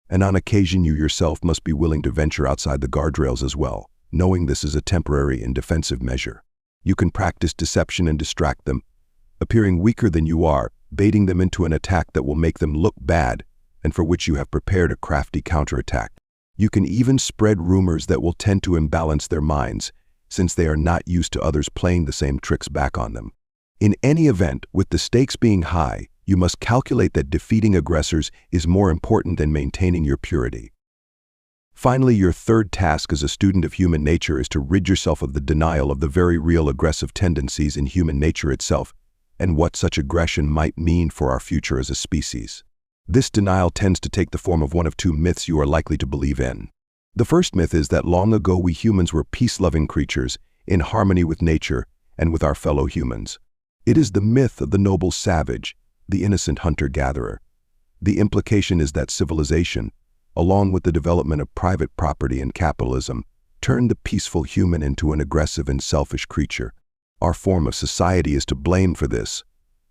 And on occasion, you yourself must be willing to venture outside the guardrails as well, knowing this is a temporary and defensive measure. You can practice deception and distract them, appearing weaker than you are, baiting them into an attack that will make them look bad and for which you have prepared a crafty counterattack. You can even spread rumors that will tend to imbalance their minds, since they are not used to others playing the same tricks back on them. In any event, with the stakes being high, you must calculate that defeating aggressors is more important than maintaining your purity. Finally, your third task as a student of human nature is to rid yourself of the denial of the very real aggressive tendencies in human nature itself and what such aggression might mean for our future as a species. This denial tends to take the form of one of two myths you are likely to believe in. The first myth is that long ago we humans were peace-loving creatures, in harmony with nature and with our fellow humans. It is the myth of the noble savage, the innocent hunter-gatherer. The implication is that civilization, along with the development of private property and capitalism, turned the peaceful human into an aggressive and selfish creature. Our form of society is to blame for this,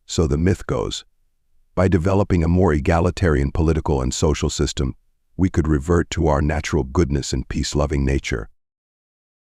so the myth goes. By developing a more egalitarian political and social system, we could revert to our natural goodness and peace-loving nature.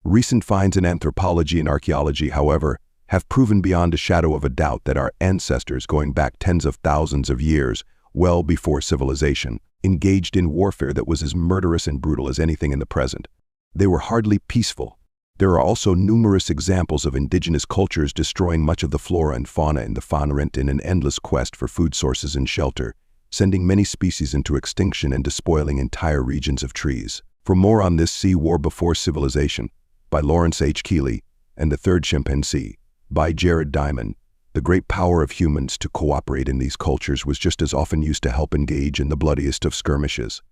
Recent finds in anthropology and archaeology, however, have proven beyond a shadow of a doubt that our ancestors, going back tens of thousands of years, well before civilization, engaged in warfare that was as murderous and brutal as anything in the present. They were hardly peaceful. There are also numerous examples of indigenous cultures destroying much of the flora and fauna in the Façade in an endless quest for food sources and shelter, sending many species into extinction and despoiling entire regions of trees. For more on this, see War Before Civilization by Lawrence H. Keeley and The Third Chimpanzee by Jared Diamond. The great power of humans to cooperate in these cultures was just as often used to help engage in the bloodiest of skirmishes.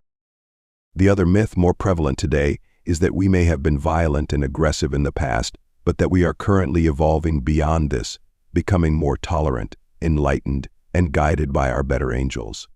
The other myth, more prevalent today, is that we may have been violent and aggressive in the past, but that we are currently evolving beyond this, becoming more tolerant, enlightened, and guided by our better angels.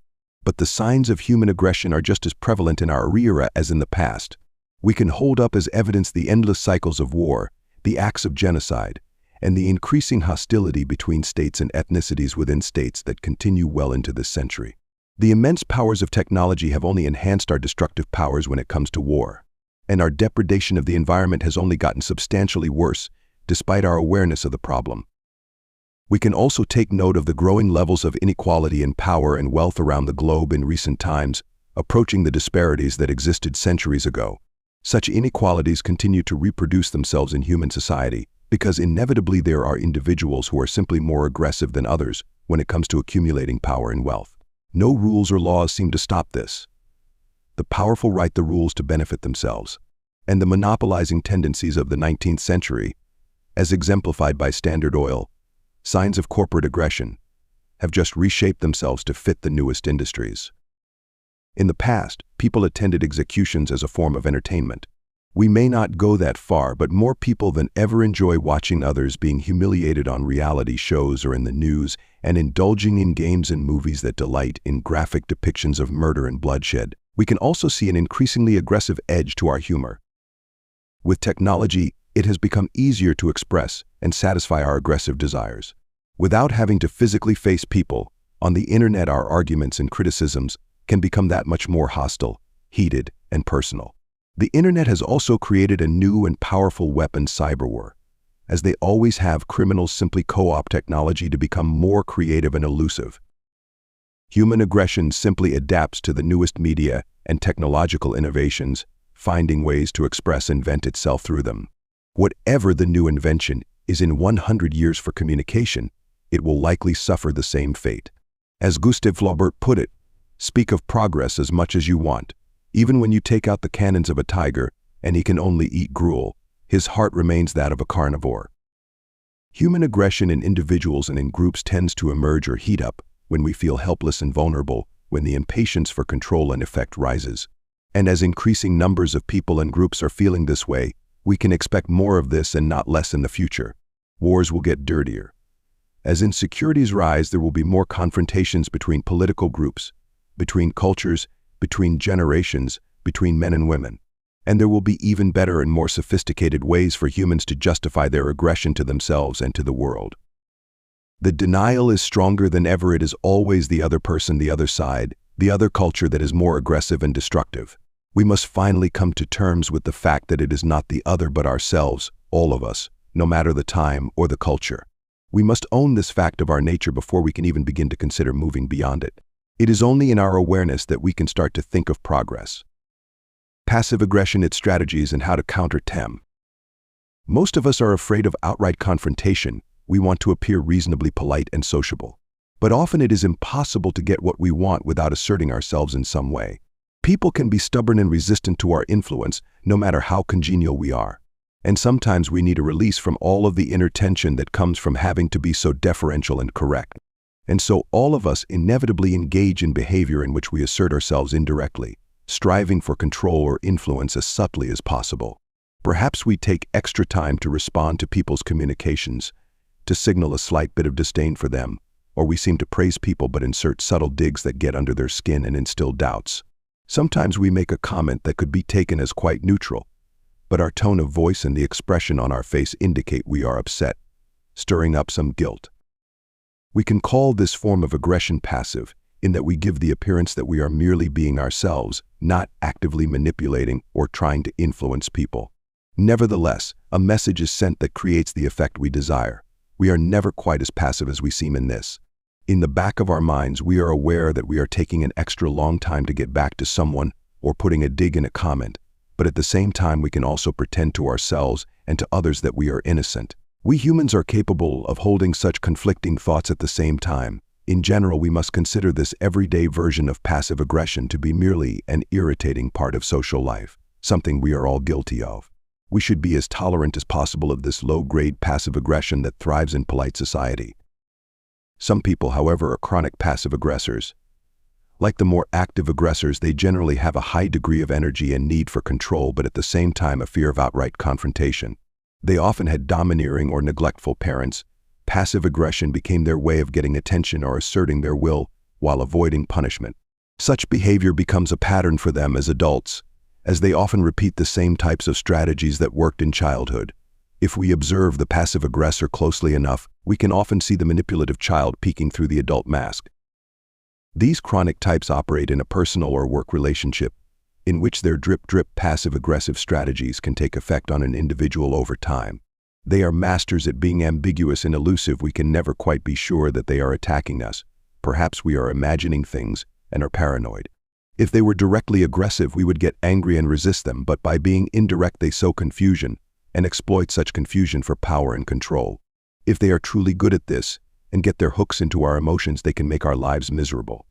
But the signs of human aggression are just as prevalent in our era as in the past. We can hold up as evidence the endless cycles of war, the acts of genocide, and the increasing hostility between states and ethnicities within states that continue well into this century. The immense powers of technology have only enhanced our destructive powers when it comes to war, and our depredation of the environment has only gotten substantially worse, despite our awareness of the problem. We can also take note of the growing levels of inequality in power and wealth around the globe in recent times, approaching the disparities that existed centuries ago. Such inequalities continue to reproduce themselves in human society, because inevitably there are individuals who are simply more aggressive than others when it comes to accumulating power and wealth. No rules or laws seem to stop this. The powerful write the rules to benefit themselves, and the monopolizing tendencies of the 19th century, as exemplified by Standard Oil, signs of corporate aggression, have just reshaped themselves to fit the newest industries. In the past, people attended executions as a form of entertainment. We may not go that far, but more people than ever enjoy watching others being humiliated on reality shows or in the news, and indulging in games and movies that delight in graphic depictions of murder and bloodshed. We can also see an increasingly aggressive edge to our humor. With technology, it has become easier to express and satisfy our aggressive desires. Without having to physically face people, on the internet our arguments and criticisms can become that much more hostile, heated, and personal. The internet has also created a new and powerful weapon, cyberwar. As they always have, criminals simply co-opt technology to become more creative and elusive. Human aggression simply adapts to the newest media and technological innovations, finding ways to express and vent itself through them. Whatever the new invention is in 100 years for communication, it will likely suffer the same fate. As Gustave Flaubert put it, speak of progress as much as you want. Even when you take out the cannons of a tiger and he can only eat gruel, his heart remains that of a carnivore. Human aggression in individuals and in groups tends to emerge or heat up when we feel helpless and vulnerable, when the impatience for control and effect rises. And as increasing numbers of people and groups are feeling this way, we can expect more of this and not less in the future. Wars will get dirtier. As insecurities rise, there will be more confrontations between political groups, between cultures, between generations, between men and women. And there will be even better and more sophisticated ways for humans to justify their aggression to themselves and to the world. The denial is stronger than ever. It is always the other person, the other side, the other culture that is more aggressive and destructive. We must finally come to terms with the fact that it is not the other but ourselves, all of us, no matter the time or the culture. We must own this fact of our nature before we can even begin to consider moving beyond it. It is only in our awareness that we can start to think of progress. Passive aggression, its strategies, and how to counter them. Most of us are afraid of outright confrontation. We want to appear reasonably polite and sociable. But often it is impossible to get what we want without asserting ourselves in some way. People can be stubborn and resistant to our influence, no matter how congenial we are. And sometimes we need a release from all of the inner tension that comes from having to be so deferential and correct. And so all of us inevitably engage in behavior in which we assert ourselves indirectly, striving for control or influence as subtly as possible. Perhaps we take extra time to respond to people's communications, to signal a slight bit of disdain for them, or we seem to praise people but insert subtle digs that get under their skin and instill doubts. Sometimes we make a comment that could be taken as quite neutral, but our tone of voice and the expression on our face indicate we are upset, stirring up some guilt. We can call this form of aggression passive, in that we give the appearance that we are merely being ourselves, not actively manipulating or trying to influence people. Nevertheless, a message is sent that creates the effect we desire. We are never quite as passive as we seem in this. In the back of our minds, we are aware that we are taking an extra long time to get back to someone or putting a dig in a comment, but at the same time we can also pretend to ourselves and to others that we are innocent. We humans are capable of holding such conflicting thoughts at the same time. In general, we must consider this everyday version of passive aggression to be merely an irritating part of social life, something we are all guilty of. We should be as tolerant as possible of this low-grade passive aggression that thrives in polite society. Some people, however, are chronic passive aggressors. Like the more active aggressors, they generally have a high degree of energy and need for control, but at the same time a fear of outright confrontation. They often had domineering or neglectful parents. Passive aggression became their way of getting attention or asserting their will while avoiding punishment. Such behavior becomes a pattern for them as adults, as they often repeat the same types of strategies that worked in childhood. If we observe the passive aggressor closely enough, we can often see the manipulative child peeking through the adult mask. These chronic types operate in a personal or work relationship, in which their drip-drip passive-aggressive strategies can take effect on an individual over time. They are masters at being ambiguous and elusive. We can never quite be sure that they are attacking us. Perhaps we are imagining things and are paranoid. If they were directly aggressive, we would get angry and resist them, but by being indirect they sow confusion and exploit such confusion for power and control. If they are truly good at this and get their hooks into our emotions, they can make our lives miserable.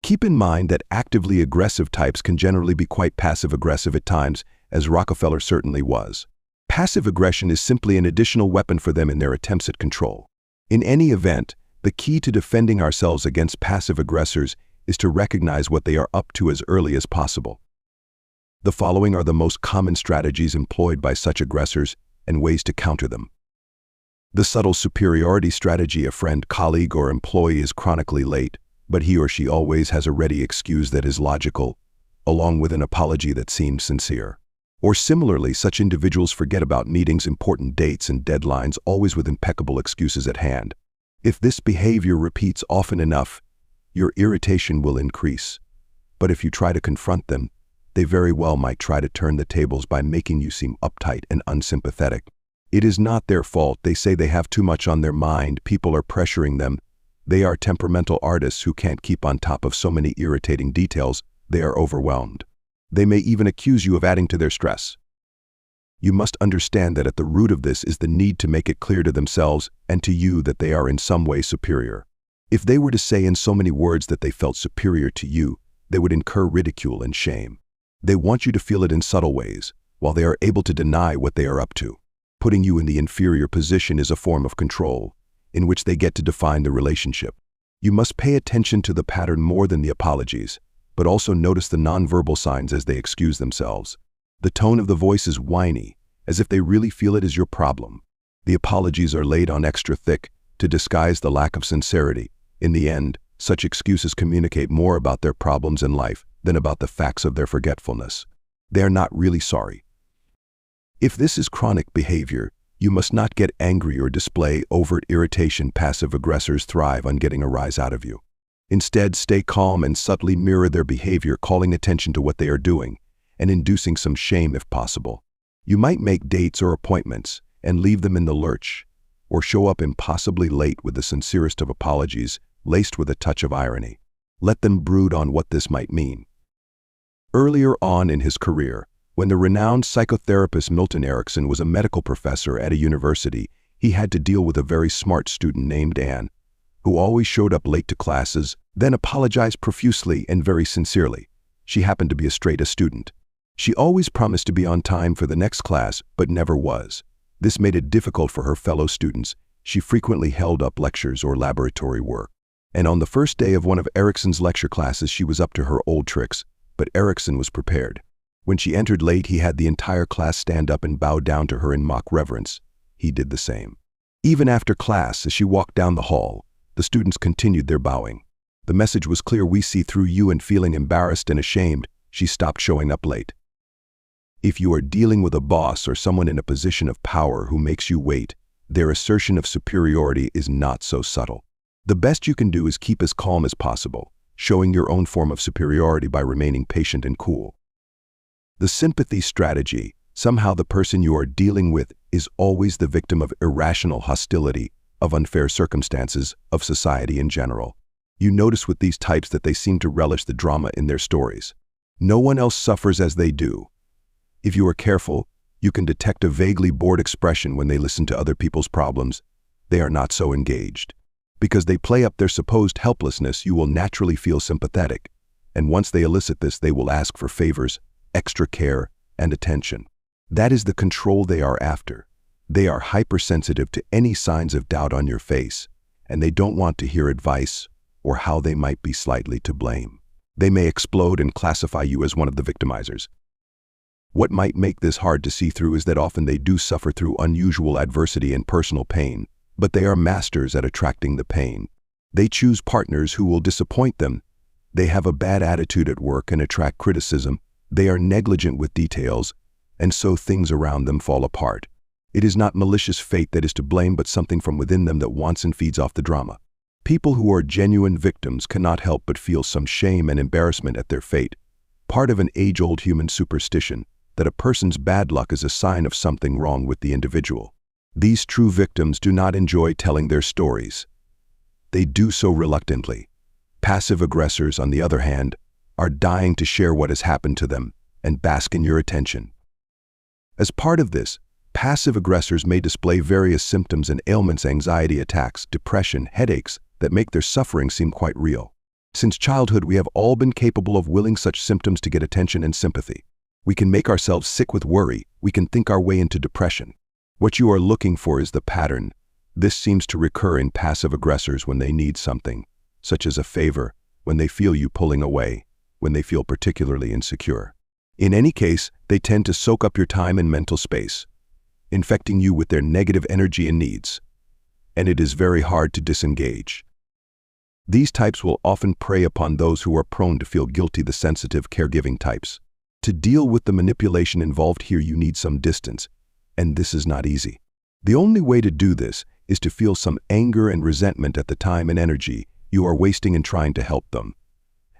Keep in mind that actively aggressive types can generally be quite passive-aggressive at times, as Rockefeller certainly was. Passive aggression is simply an additional weapon for them in their attempts at control. In any event, the key to defending ourselves against passive aggressors is to recognize what they are up to as early as possible. The following are the most common strategies employed by such aggressors and ways to counter them. The subtle superiority strategy: a friend, colleague, or employee is chronically late, but he or she always has a ready excuse that is logical, along with an apology that seems sincere. Or similarly, such individuals forget about meetings, important dates, and deadlines, always with impeccable excuses at hand. If this behavior repeats often enough, your irritation will increase. But if you try to confront them, they very well might try to turn the tables by making you seem uptight and unsympathetic. It is not their fault. They say they have too much on their mind. People are pressuring them. They are temperamental artists who can't keep on top of so many irritating details. They are overwhelmed. They may even accuse you of adding to their stress. You must understand that at the root of this is the need to make it clear to themselves and to you that they are in some way superior. If they were to say in so many words that they felt superior to you, they would incur ridicule and shame. They want you to feel it in subtle ways, while they are able to deny what they are up to. Putting you in the inferior position is a form of control, in which they get to define the relationship. You must pay attention to the pattern more than the apologies, but also notice the nonverbal signs as they excuse themselves. The tone of the voice is whiny, as if they really feel it is your problem. The apologies are laid on extra thick to disguise the lack of sincerity. In the end, such excuses communicate more about their problems in life than about the facts of their forgetfulness. They are not really sorry. If this is chronic behavior, you must not get angry or display overt irritation. Passive aggressors thrive on getting a rise out of you. Instead, stay calm and subtly mirror their behavior, calling attention to what they are doing and inducing some shame if possible. You might make dates or appointments and leave them in the lurch, or show up impossibly late with the sincerest of apologies, laced with a touch of irony. Let them brood on what this might mean. Earlier on in his career, when the renowned psychotherapist Milton Erickson was a medical professor at a university, he had to deal with a very smart student named Anne, who always showed up late to classes, then apologized profusely and very sincerely. She happened to be a straight-A student. She always promised to be on time for the next class, but never was. This made it difficult for her fellow students. She frequently held up lectures or laboratory work. And on the first day of one of Erickson's lecture classes, she was up to her old tricks, but Erickson was prepared. When she entered late, he had the entire class stand up and bow down to her in mock reverence. He did the same. Even after class, as she walked down the hall, the students continued their bowing. The message was clear: we see through you. And feeling embarrassed and ashamed, she stopped showing up late. If you are dealing with a boss or someone in a position of power who makes you wait, their assertion of superiority is not so subtle. The best you can do is keep as calm as possible, showing your own form of superiority by remaining patient and cool. The sympathy strategy: somehow the person you are dealing with is always the victim of irrational hostility, of unfair circumstances, of society in general. You notice with these types that they seem to relish the drama in their stories. No one else suffers as they do. If you are careful, you can detect a vaguely bored expression when they listen to other people's problems. They are not so engaged. Because they play up their supposed helplessness, you will naturally feel sympathetic. And once they elicit this, they will ask for favors, extra care, and attention. That is the control they are after. They are hypersensitive to any signs of doubt on your face, and they don't want to hear advice or how they might be slightly to blame. They may explode and classify you as one of the victimizers. What might make this hard to see through is that often they do suffer through unusual adversity and personal pain, but they are masters at attracting the pain. They choose partners who will disappoint them. They have a bad attitude at work and attract criticism. They are negligent with details, and so things around them fall apart. It is not malicious fate that is to blame, but something from within them that wants and feeds off the drama. People who are genuine victims cannot help but feel some shame and embarrassment at their fate, part of an age-old human superstition that a person's bad luck is a sign of something wrong with the individual. These true victims do not enjoy telling their stories. They do so reluctantly. Passive aggressors, on the other hand, are dying to share what has happened to them and bask in your attention. As part of this, passive aggressors may display various symptoms and ailments: anxiety attacks, depression, headaches, that make their suffering seem quite real. Since childhood, we have all been capable of willing such symptoms to get attention and sympathy. We can make ourselves sick with worry. We can think our way into depression. What you are looking for is the pattern. This seems to recur in passive aggressors when they need something, such as a favor, when they feel you pulling away, when they feel particularly insecure. In any case, they tend to soak up your time and mental space, infecting you with their negative energy and needs, and it is very hard to disengage. These types will often prey upon those who are prone to feel guilty, the sensitive, caregiving types. To deal with the manipulation involved here, you need some distance, and this is not easy. The only way to do this is to feel some anger and resentment at the time and energy you are wasting in trying to help them,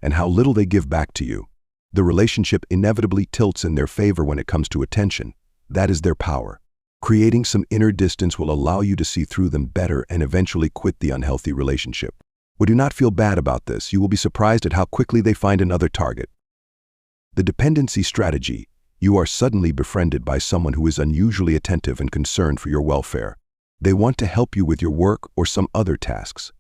and how little they give back to you. The relationship inevitably tilts in their favor when it comes to attention. That is their power. Creating some inner distance will allow you to see through them better and eventually quit the unhealthy relationship. But do not feel bad about this. You will be surprised at how quickly they find another target. The dependency strategy: you are suddenly befriended by someone who is unusually attentive and concerned for your welfare. They want to help you with your work or some other tasks.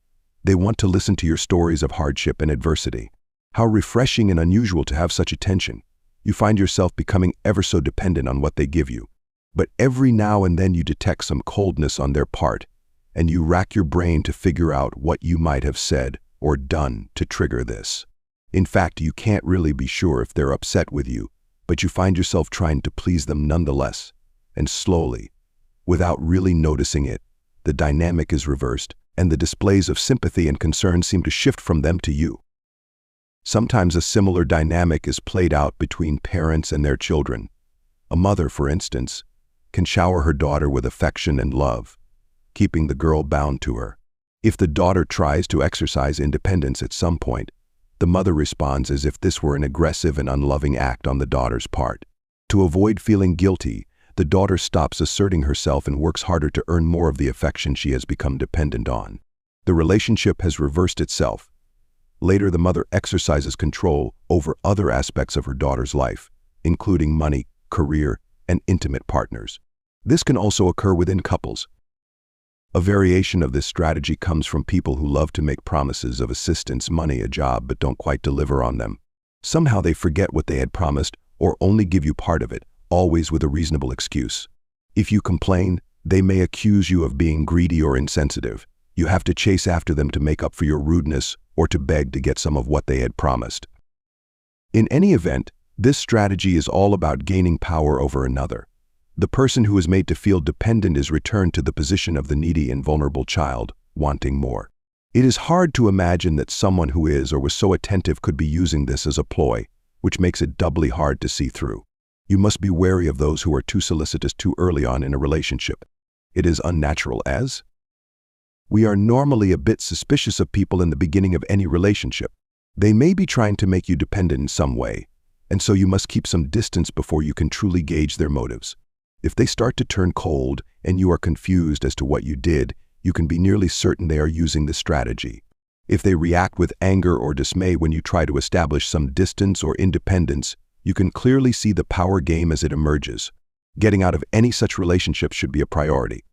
They want to listen to your stories of hardship and adversity. How refreshing and unusual to have such attention. You find yourself becoming ever so dependent on what they give you. But every now and then you detect some coldness on their part, and you rack your brain to figure out what you might have said or done to trigger this. In fact, you can't really be sure if they're upset with you, but you find yourself trying to please them nonetheless. And slowly, without really noticing it, the dynamic is reversed, and the displays of sympathy and concern seem to shift from them to you. Sometimes a similar dynamic is played out between parents and their children. A mother, for instance, can shower her daughter with affection and love, keeping the girl bound to her. If the daughter tries to exercise independence at some point, the mother responds as if this were an aggressive and unloving act on the daughter's part. To avoid feeling guilty, the daughter stops asserting herself and works harder to earn more of the affection she has become dependent on. The relationship has reversed itself. Later, the mother exercises control over other aspects of her daughter's life, including money, career, and intimate partners. This can also occur within couples. A variation of this strategy comes from people who love to make promises of assistance, money, a job, but don't quite deliver on them. Somehow they forget what they had promised or only give you part of it, always with a reasonable excuse. If you complain, they may accuse you of being greedy or insensitive. You have to chase after them to make up for your rudeness or to beg to get some of what they had promised. In any event, This strategy is all about gaining power over another. The person who is made to feel dependent is returned to the position of the needy and vulnerable child, wanting more. It is hard to imagine that someone who is or was so attentive could be using this as a ploy, which makes it doubly hard to see through. You must be wary of those who are too solicitous too early on in a relationship. It is unnatural as we are normally a bit suspicious of people in the beginning of any relationship. They may be trying to make you dependent in some way, and so you must keep some distance before you can truly gauge their motives. If they start to turn cold and you are confused as to what you did, you can be nearly certain they are using this strategy. If they react with anger or dismay when you try to establish some distance or independence, you can clearly see the power game as it emerges. Getting out of any such relationship should be a priority.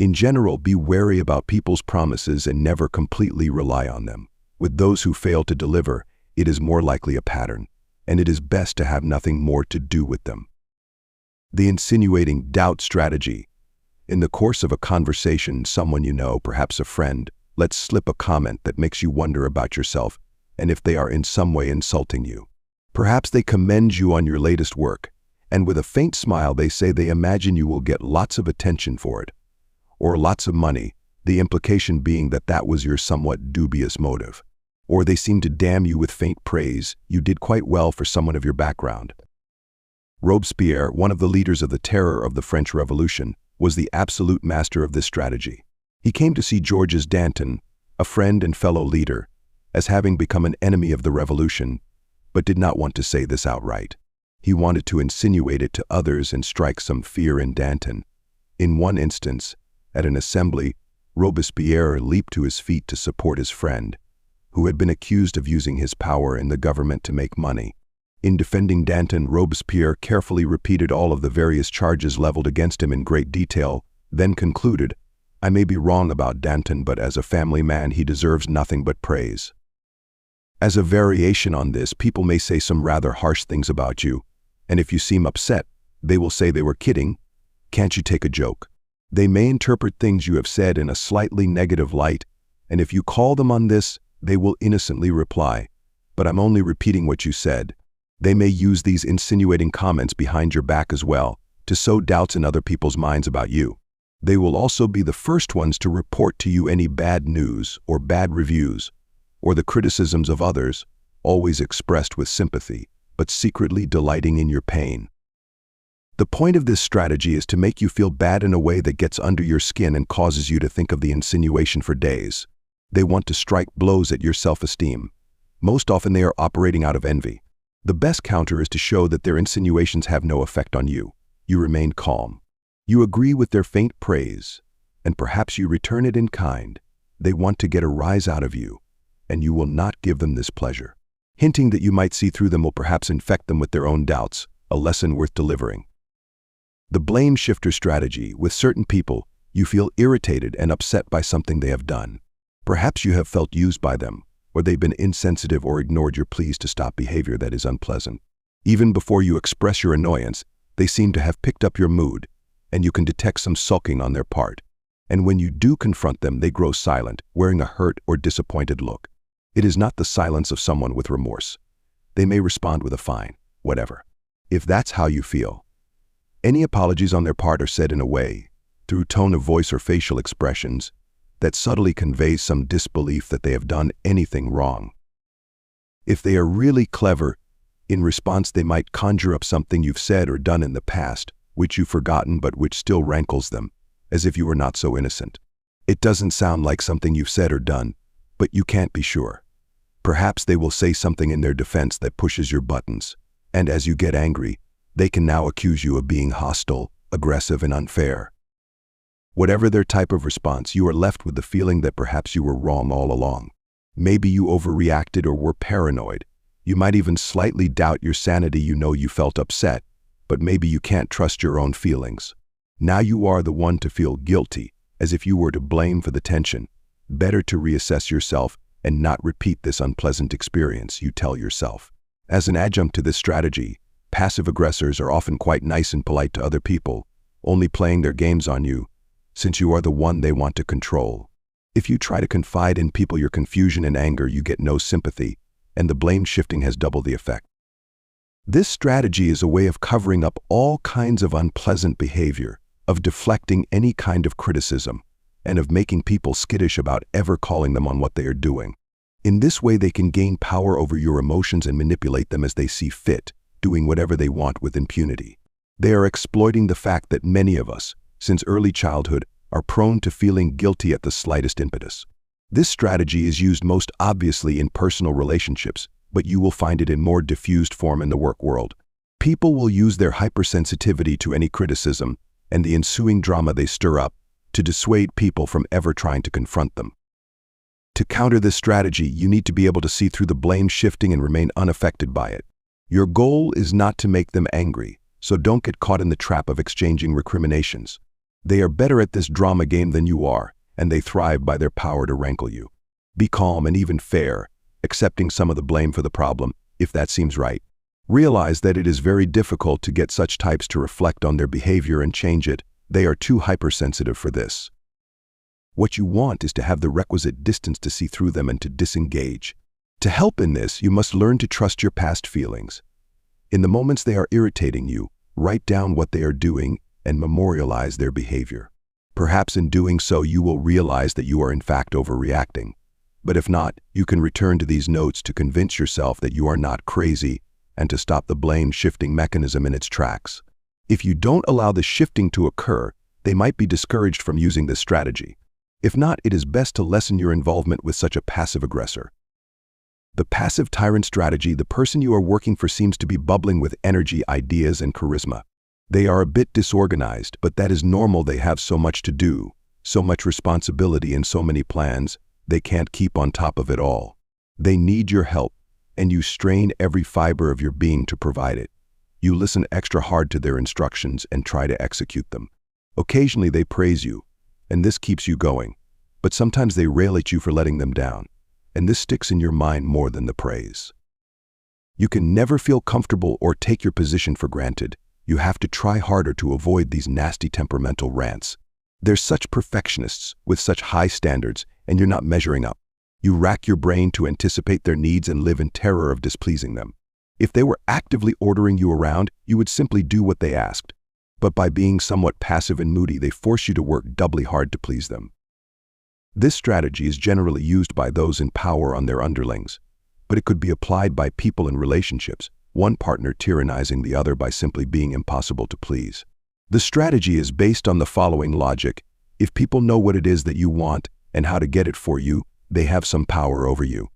In general, be wary about people's promises and never completely rely on them. With those who fail to deliver, it is more likely a pattern, and it is best to have nothing more to do with them. The insinuating doubt strategy. In the course of a conversation, someone you know, perhaps a friend, lets slip a comment that makes you wonder about yourself and if they are in some way insulting you. Perhaps they commend you on your latest work, and with a faint smile they say they imagine you will get lots of attention for it, or lots of money, the implication being that that was your somewhat dubious motive. Or they seem to damn you with faint praise, you did quite well for someone of your background. Robespierre, one of the leaders of the terror of the French Revolution, was the absolute master of this strategy. He came to see Georges Danton, a friend and fellow leader, as having become an enemy of the revolution, but did not want to say this outright. He wanted to insinuate it to others and strike some fear in Danton. In one instance, at an assembly, Robespierre leaped to his feet to support his friend, who had been accused of using his power in the government to make money. In defending Danton, Robespierre carefully repeated all of the various charges leveled against him in great detail, then concluded, "I may be wrong about Danton, but as a family man he deserves nothing but praise." As a variation on this, people may say some rather harsh things about you, and if you seem upset, they will say they were kidding. Can't you take a joke? They may interpret things you have said in a slightly negative light, and if you call them on this, they will innocently reply, "But I'm only repeating what you said." They may use these insinuating comments behind your back as well, to sow doubts in other people's minds about you. They will also be the first ones to report to you any bad news or bad reviews, or the criticisms of others, always expressed with sympathy, but secretly delighting in your pain. The point of this strategy is to make you feel bad in a way that gets under your skin and causes you to think of the insinuation for days. They want to strike blows at your self-esteem. Most often they are operating out of envy. The best counter is to show that their insinuations have no effect on you. You remain calm. You agree with their faint praise, and perhaps you return it in kind. They want to get a rise out of you, and you will not give them this pleasure. Hinting that you might see through them will perhaps infect them with their own doubts, a lesson worth delivering. The blame shifter strategy. With certain people, you feel irritated and upset by something they have done. Perhaps you have felt used by them, or they've been insensitive or ignored your pleas to stop behavior that is unpleasant. Even before you express your annoyance, they seem to have picked up your mood, and you can detect some sulking on their part. And when you do confront them, they grow silent, wearing a hurt or disappointed look. It is not the silence of someone with remorse. They may respond with a fine, whatever. If that's how you feel, any apologies on their part are said in a way, through tone of voice or facial expressions, that subtly conveys some disbelief that they have done anything wrong. If they are really clever, in response they might conjure up something you've said or done in the past, which you've forgotten but which still rankles them, as if you were not so innocent. It doesn't sound like something you've said or done, but you can't be sure. Perhaps they will say something in their defense that pushes your buttons, and as you get angry, they can now accuse you of being hostile, aggressive, and unfair. Whatever their type of response, you are left with the feeling that perhaps you were wrong all along. Maybe you overreacted or were paranoid. You might even slightly doubt your sanity. You know you felt upset, but maybe you can't trust your own feelings. Now you are the one to feel guilty, as if you were to blame for the tension. Better to reassess yourself and not repeat this unpleasant experience, you tell yourself. As an adjunct to this strategy, passive aggressors are often quite nice and polite to other people, only playing their games on you, since you are the one they want to control. If you try to confide in people your confusion and anger, you get no sympathy, and the blame shifting has double the effect. This strategy is a way of covering up all kinds of unpleasant behavior, of deflecting any kind of criticism, and of making people skittish about ever calling them on what they are doing. In this way, they can gain power over your emotions and manipulate them as they see fit, doing whatever they want with impunity. They are exploiting the fact that many of us, since early childhood, are prone to feeling guilty at the slightest impetus. This strategy is used most obviously in personal relationships, but you will find it in more diffused form in the work world. People will use their hypersensitivity to any criticism and the ensuing drama they stir up to dissuade people from ever trying to confront them. To counter this strategy, you need to be able to see through the blame shifting and remain unaffected by it. Your goal is not to make them angry, so don't get caught in the trap of exchanging recriminations. They are better at this drama game than you are, and they thrive by their power to rankle you. Be calm and even fair, accepting some of the blame for the problem, if that seems right. Realize that it is very difficult to get such types to reflect on their behavior and change it. They are too hypersensitive for this. What you want is to have the requisite distance to see through them and to disengage. To help in this, you must learn to trust your past feelings. In the moments they are irritating you, write down what they are doing and memorialize their behavior. Perhaps in doing so, you will realize that you are in fact overreacting. But if not, you can return to these notes to convince yourself that you are not crazy and to stop the blame-shifting mechanism in its tracks. If you don't allow the shifting to occur, they might be discouraged from using this strategy. If not, it is best to lessen your involvement with such a passive aggressor. The passive tyrant strategy, the person you are working for seems to be bubbling with energy, ideas, and charisma. They are a bit disorganized, but that is normal. They have so much to do, so much responsibility and so many plans, they can't keep on top of it all. They need your help, and you strain every fiber of your being to provide it. You listen extra hard to their instructions and try to execute them. Occasionally they praise you, and this keeps you going, but sometimes they rail at you for letting them down, and this sticks in your mind more than the praise. You can never feel comfortable or take your position for granted. You have to try harder to avoid these nasty temperamental rants. They're such perfectionists with such high standards, and you're not measuring up. You rack your brain to anticipate their needs and live in terror of displeasing them. If they were actively ordering you around, you would simply do what they asked. But by being somewhat passive and moody, they force you to work doubly hard to please them. This strategy is generally used by those in power on their underlings, but it could be applied by people in relationships, one partner tyrannizing the other by simply being impossible to please. The strategy is based on the following logic. If people know what it is that you want and how to get it for you, they have some power over you.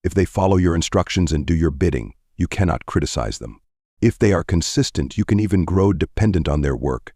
If they follow your instructions and do your bidding, you cannot criticize them. If they are consistent, you can even grow dependent on their work,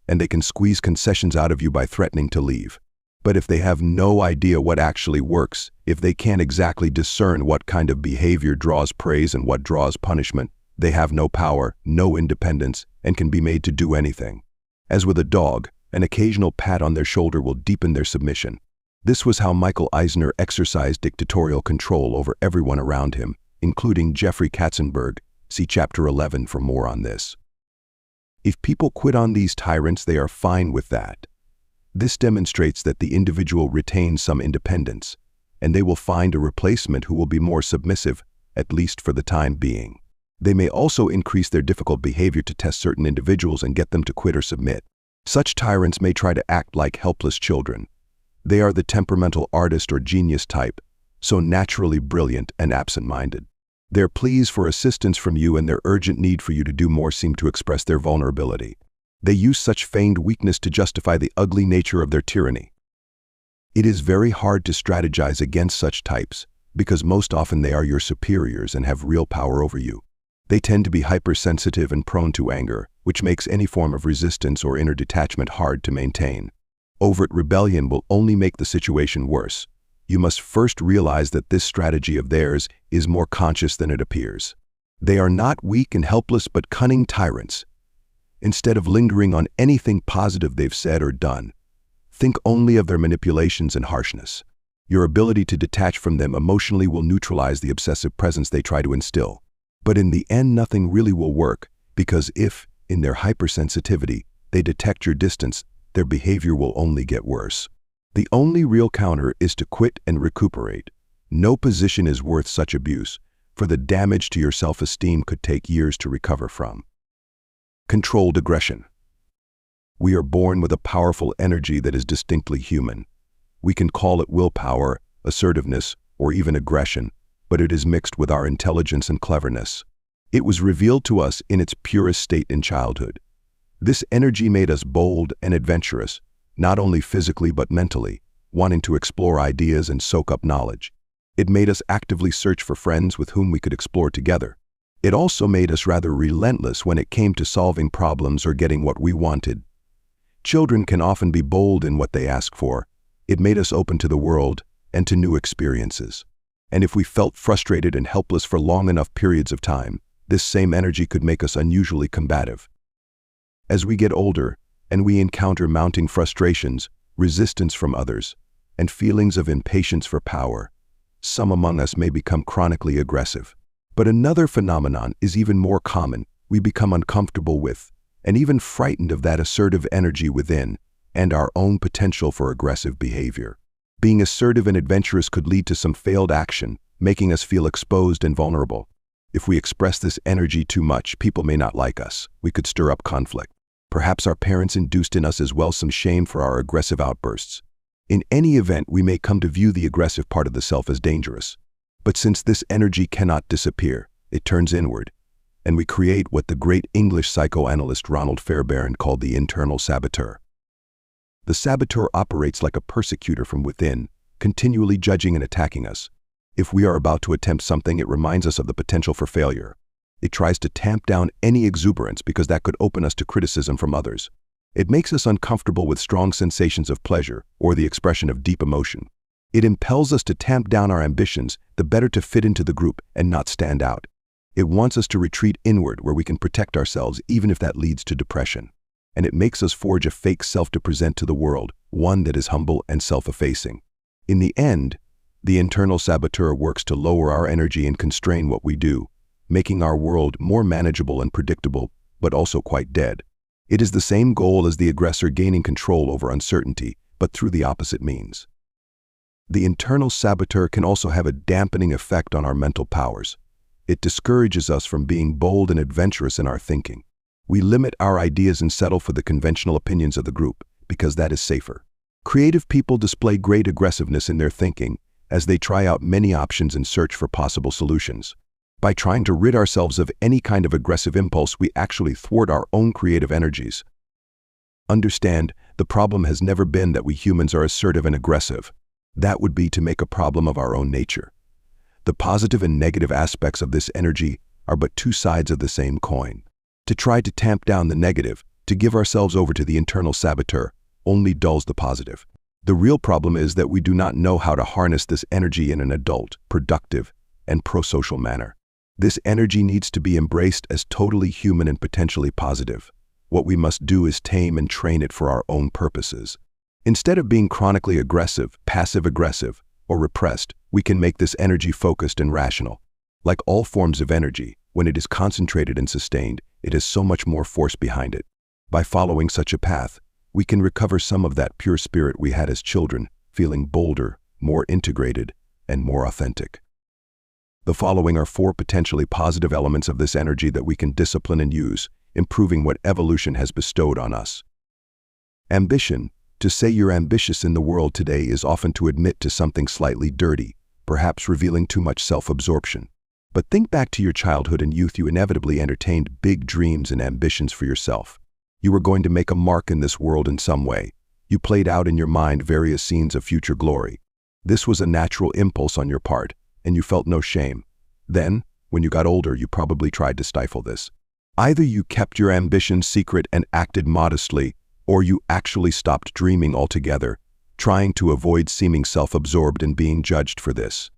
and they can squeeze concessions out of you by threatening to leave. But if they have no idea what actually works, if they can't exactly discern what kind of behavior draws praise and what draws punishment, they have no power, no independence, and can be made to do anything. As with a dog, an occasional pat on their shoulder will deepen their submission. This was how Michael Eisner exercised dictatorial control over everyone around him, including Jeffrey Katzenberg. See Chapter 11 for more on this. If people quit on these tyrants, they are fine with that. This demonstrates that the individual retains some independence, and they will find a replacement who will be more submissive, at least for the time being. They may also increase their difficult behavior to test certain individuals and get them to quit or submit. Such tyrants may try to act like helpless children. They are the temperamental artist or genius type, so naturally brilliant and absent-minded. Their pleas for assistance from you and their urgent need for you to do more seem to express their vulnerability. They use such feigned weakness to justify the ugly nature of their tyranny. It is very hard to strategize against such types, because most often they are your superiors and have real power over you. They tend to be hypersensitive and prone to anger, which makes any form of resistance or inner detachment hard to maintain. Overt rebellion will only make the situation worse. You must first realize that this strategy of theirs is more conscious than it appears. They are not weak and helpless but cunning tyrants. Instead of lingering on anything positive they've said or done, think only of their manipulations and harshness. Your ability to detach from them emotionally will neutralize the obsessive presence they try to instill. But in the end, nothing really will work, because if, in their hypersensitivity, they detect your distance, their behavior will only get worse. The only real counter is to quit and recuperate. No position is worth such abuse, for the damage to your self-esteem could take years to recover from. Controlled aggression. We are born with a powerful energy that is distinctly human. We can call it willpower, assertiveness, or even aggression, but it is mixed with our intelligence and cleverness. It was revealed to us in its purest state in childhood. This energy made us bold and adventurous, not only physically but mentally, wanting to explore ideas and soak up knowledge. It made us actively search for friends with whom we could explore together. It also made us rather relentless when it came to solving problems or getting what we wanted. Children can often be bold in what they ask for. It made us open to the world and to new experiences. And if we felt frustrated and helpless for long enough periods of time, this same energy could make us unusually combative. As we get older and we encounter mounting frustrations, resistance from others, and feelings of impatience for power, some among us may become chronically aggressive. But another phenomenon is even more common. We become uncomfortable with, and even frightened of that assertive energy within, and our own potential for aggressive behavior. Being assertive and adventurous could lead to some failed action, making us feel exposed and vulnerable. If we express this energy too much, people may not like us. We could stir up conflict. Perhaps our parents induced in us as well some shame for our aggressive outbursts. In any event, we may come to view the aggressive part of the self as dangerous. But since this energy cannot disappear, it turns inward, and we create what the great English psychoanalyst Ronald Fairbairn called the internal saboteur. The saboteur operates like a persecutor from within, continually judging and attacking us. If we are about to attempt something, it reminds us of the potential for failure. It tries to tamp down any exuberance because that could open us to criticism from others. It makes us uncomfortable with strong sensations of pleasure or the expression of deep emotion. It impels us to tamp down our ambitions, the better to fit into the group and not stand out. It wants us to retreat inward where we can protect ourselves even if that leads to depression. And it makes us forge a fake self to present to the world, one that is humble and self-effacing. In the end, the internal saboteur works to lower our energy and constrain what we do, making our world more manageable and predictable, but also quite dead. It is the same goal as the aggressor gaining control over uncertainty, but through the opposite means. The internal saboteur can also have a dampening effect on our mental powers. It discourages us from being bold and adventurous in our thinking. We limit our ideas and settle for the conventional opinions of the group, because that is safer. Creative people display great aggressiveness in their thinking as they try out many options and search for possible solutions. By trying to rid ourselves of any kind of aggressive impulse, we actually thwart our own creative energies. Understand, the problem has never been that we humans are assertive and aggressive. That would be to make a problem of our own nature. The positive and negative aspects of this energy are but two sides of the same coin. To try to tamp down the negative, to give ourselves over to the internal saboteur, only dulls the positive. The real problem is that we do not know how to harness this energy in an adult, productive, and pro-social manner. This energy needs to be embraced as totally human and potentially positive. What we must do is tame and train it for our own purposes. Instead of being chronically aggressive, passive-aggressive, or repressed, we can make this energy focused and rational. Like all forms of energy, when it is concentrated and sustained, it has so much more force behind it. By following such a path, we can recover some of that pure spirit we had as children, feeling bolder, more integrated, and more authentic. The following are 4 potentially positive elements of this energy that we can discipline and use, improving what evolution has bestowed on us. Ambition. To say you're ambitious in the world today is often to admit to something slightly dirty, perhaps revealing too much self-absorption. But think back to your childhood and youth. You inevitably entertained big dreams and ambitions for yourself. You were going to make a mark in this world in some way. You played out in your mind various scenes of future glory. This was a natural impulse on your part, and you felt no shame. Then, when you got older, you probably tried to stifle this. Either you kept your ambitions secret and acted modestly, or you actually stopped dreaming altogether, trying to avoid seeming self-absorbed and being judged for this.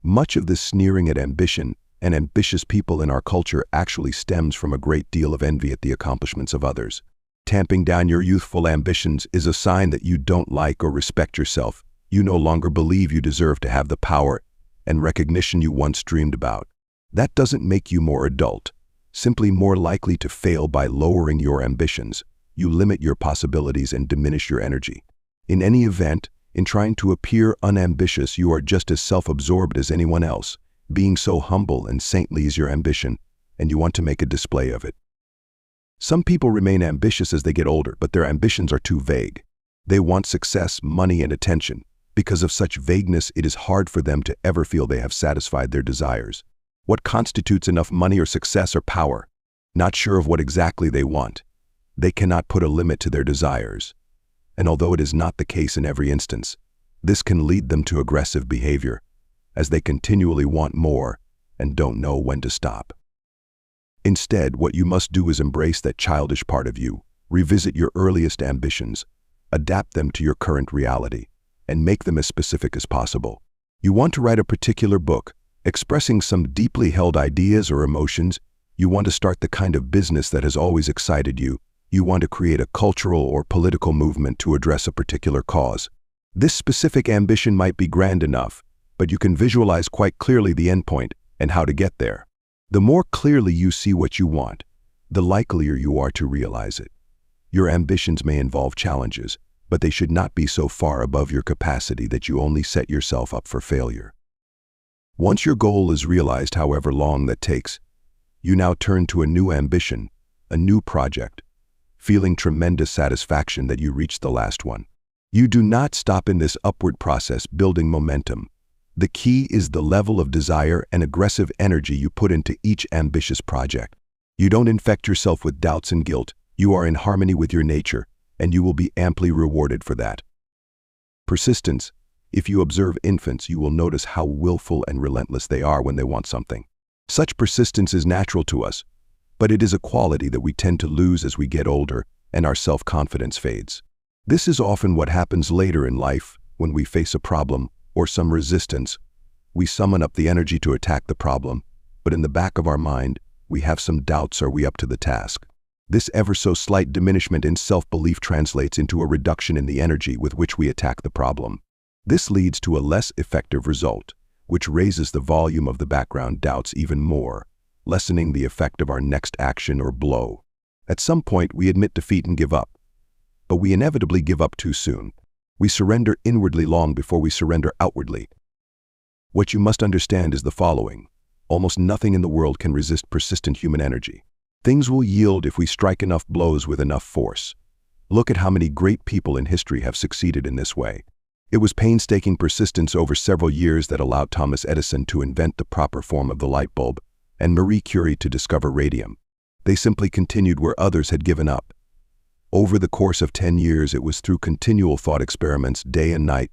Much of this sneering at ambition and ambitious people in our culture actually stems from a great deal of envy at the accomplishments of others. Tamping down your youthful ambitions is a sign that you don't like or respect yourself. You no longer believe you deserve to have the power and recognition you once dreamed about. That doesn't make you more adult, simply more likely to fail. By lowering your ambitions, you limit your possibilities and diminish your energy. In any event, in trying to appear unambitious, you are just as self-absorbed as anyone else, Being so humble and saintly is your ambition, and you want to make a display of it. Some people remain ambitious as they get older, but their ambitions are too vague. They want success, money, and attention. Because of such vagueness, it is hard for them to ever feel they have satisfied their desires. What constitutes enough money or success or power? Not sure of what exactly they want. They cannot put a limit to their desires. And although it is not the case in every instance, this can lead them to aggressive behavior, as they continually want more and don't know when to stop. Instead, what you must do is embrace that childish part of you, revisit your earliest ambitions, adapt them to your current reality, and make them as specific as possible. You want to write a particular book, expressing some deeply held ideas or emotions. You want to start the kind of business that has always excited you. You want to create a cultural or political movement to address a particular cause. This specific ambition might be grand enough, but you can visualize quite clearly the endpoint and how to get there. The more clearly you see what you want, the likelier you are to realize it. Your ambitions may involve challenges, but they should not be so far above your capacity that you only set yourself up for failure. Once your goal is realized, however long that takes, you now turn to a new ambition, a new project, feeling tremendous satisfaction that you reached the last one. You do not stop in this upward process, building momentum. The key is the level of desire and aggressive energy you put into each ambitious project. You don't infect yourself with doubts and guilt. You are in harmony with your nature, and you will be amply rewarded for that. Persistence. If you observe infants, you will notice how willful and relentless they are when they want something. Such persistence is natural to us, but it is a quality that we tend to lose as we get older and our self-confidence fades. This is often what happens later in life when we face a problem or some resistance. We summon up the energy to attack the problem, but in the back of our mind, we have some doubts: are we up to the task? This ever so slight diminishment in self-belief translates into a reduction in the energy with which we attack the problem. This leads to a less effective result, which raises the volume of the background doubts even more, lessening the effect of our next action or blow. At some point, we admit defeat and give up, but we inevitably give up too soon. We surrender inwardly long before we surrender outwardly. What you must understand is the following: almost nothing in the world can resist persistent human energy. Things will yield if we strike enough blows with enough force. Look at how many great people in history have succeeded in this way. It was painstaking persistence over several years that allowed Thomas Edison to invent the proper form of the light bulb and Marie Curie to discover radium. They simply continued where others had given up. Over the course of 10 years, it was through continual thought experiments day and night,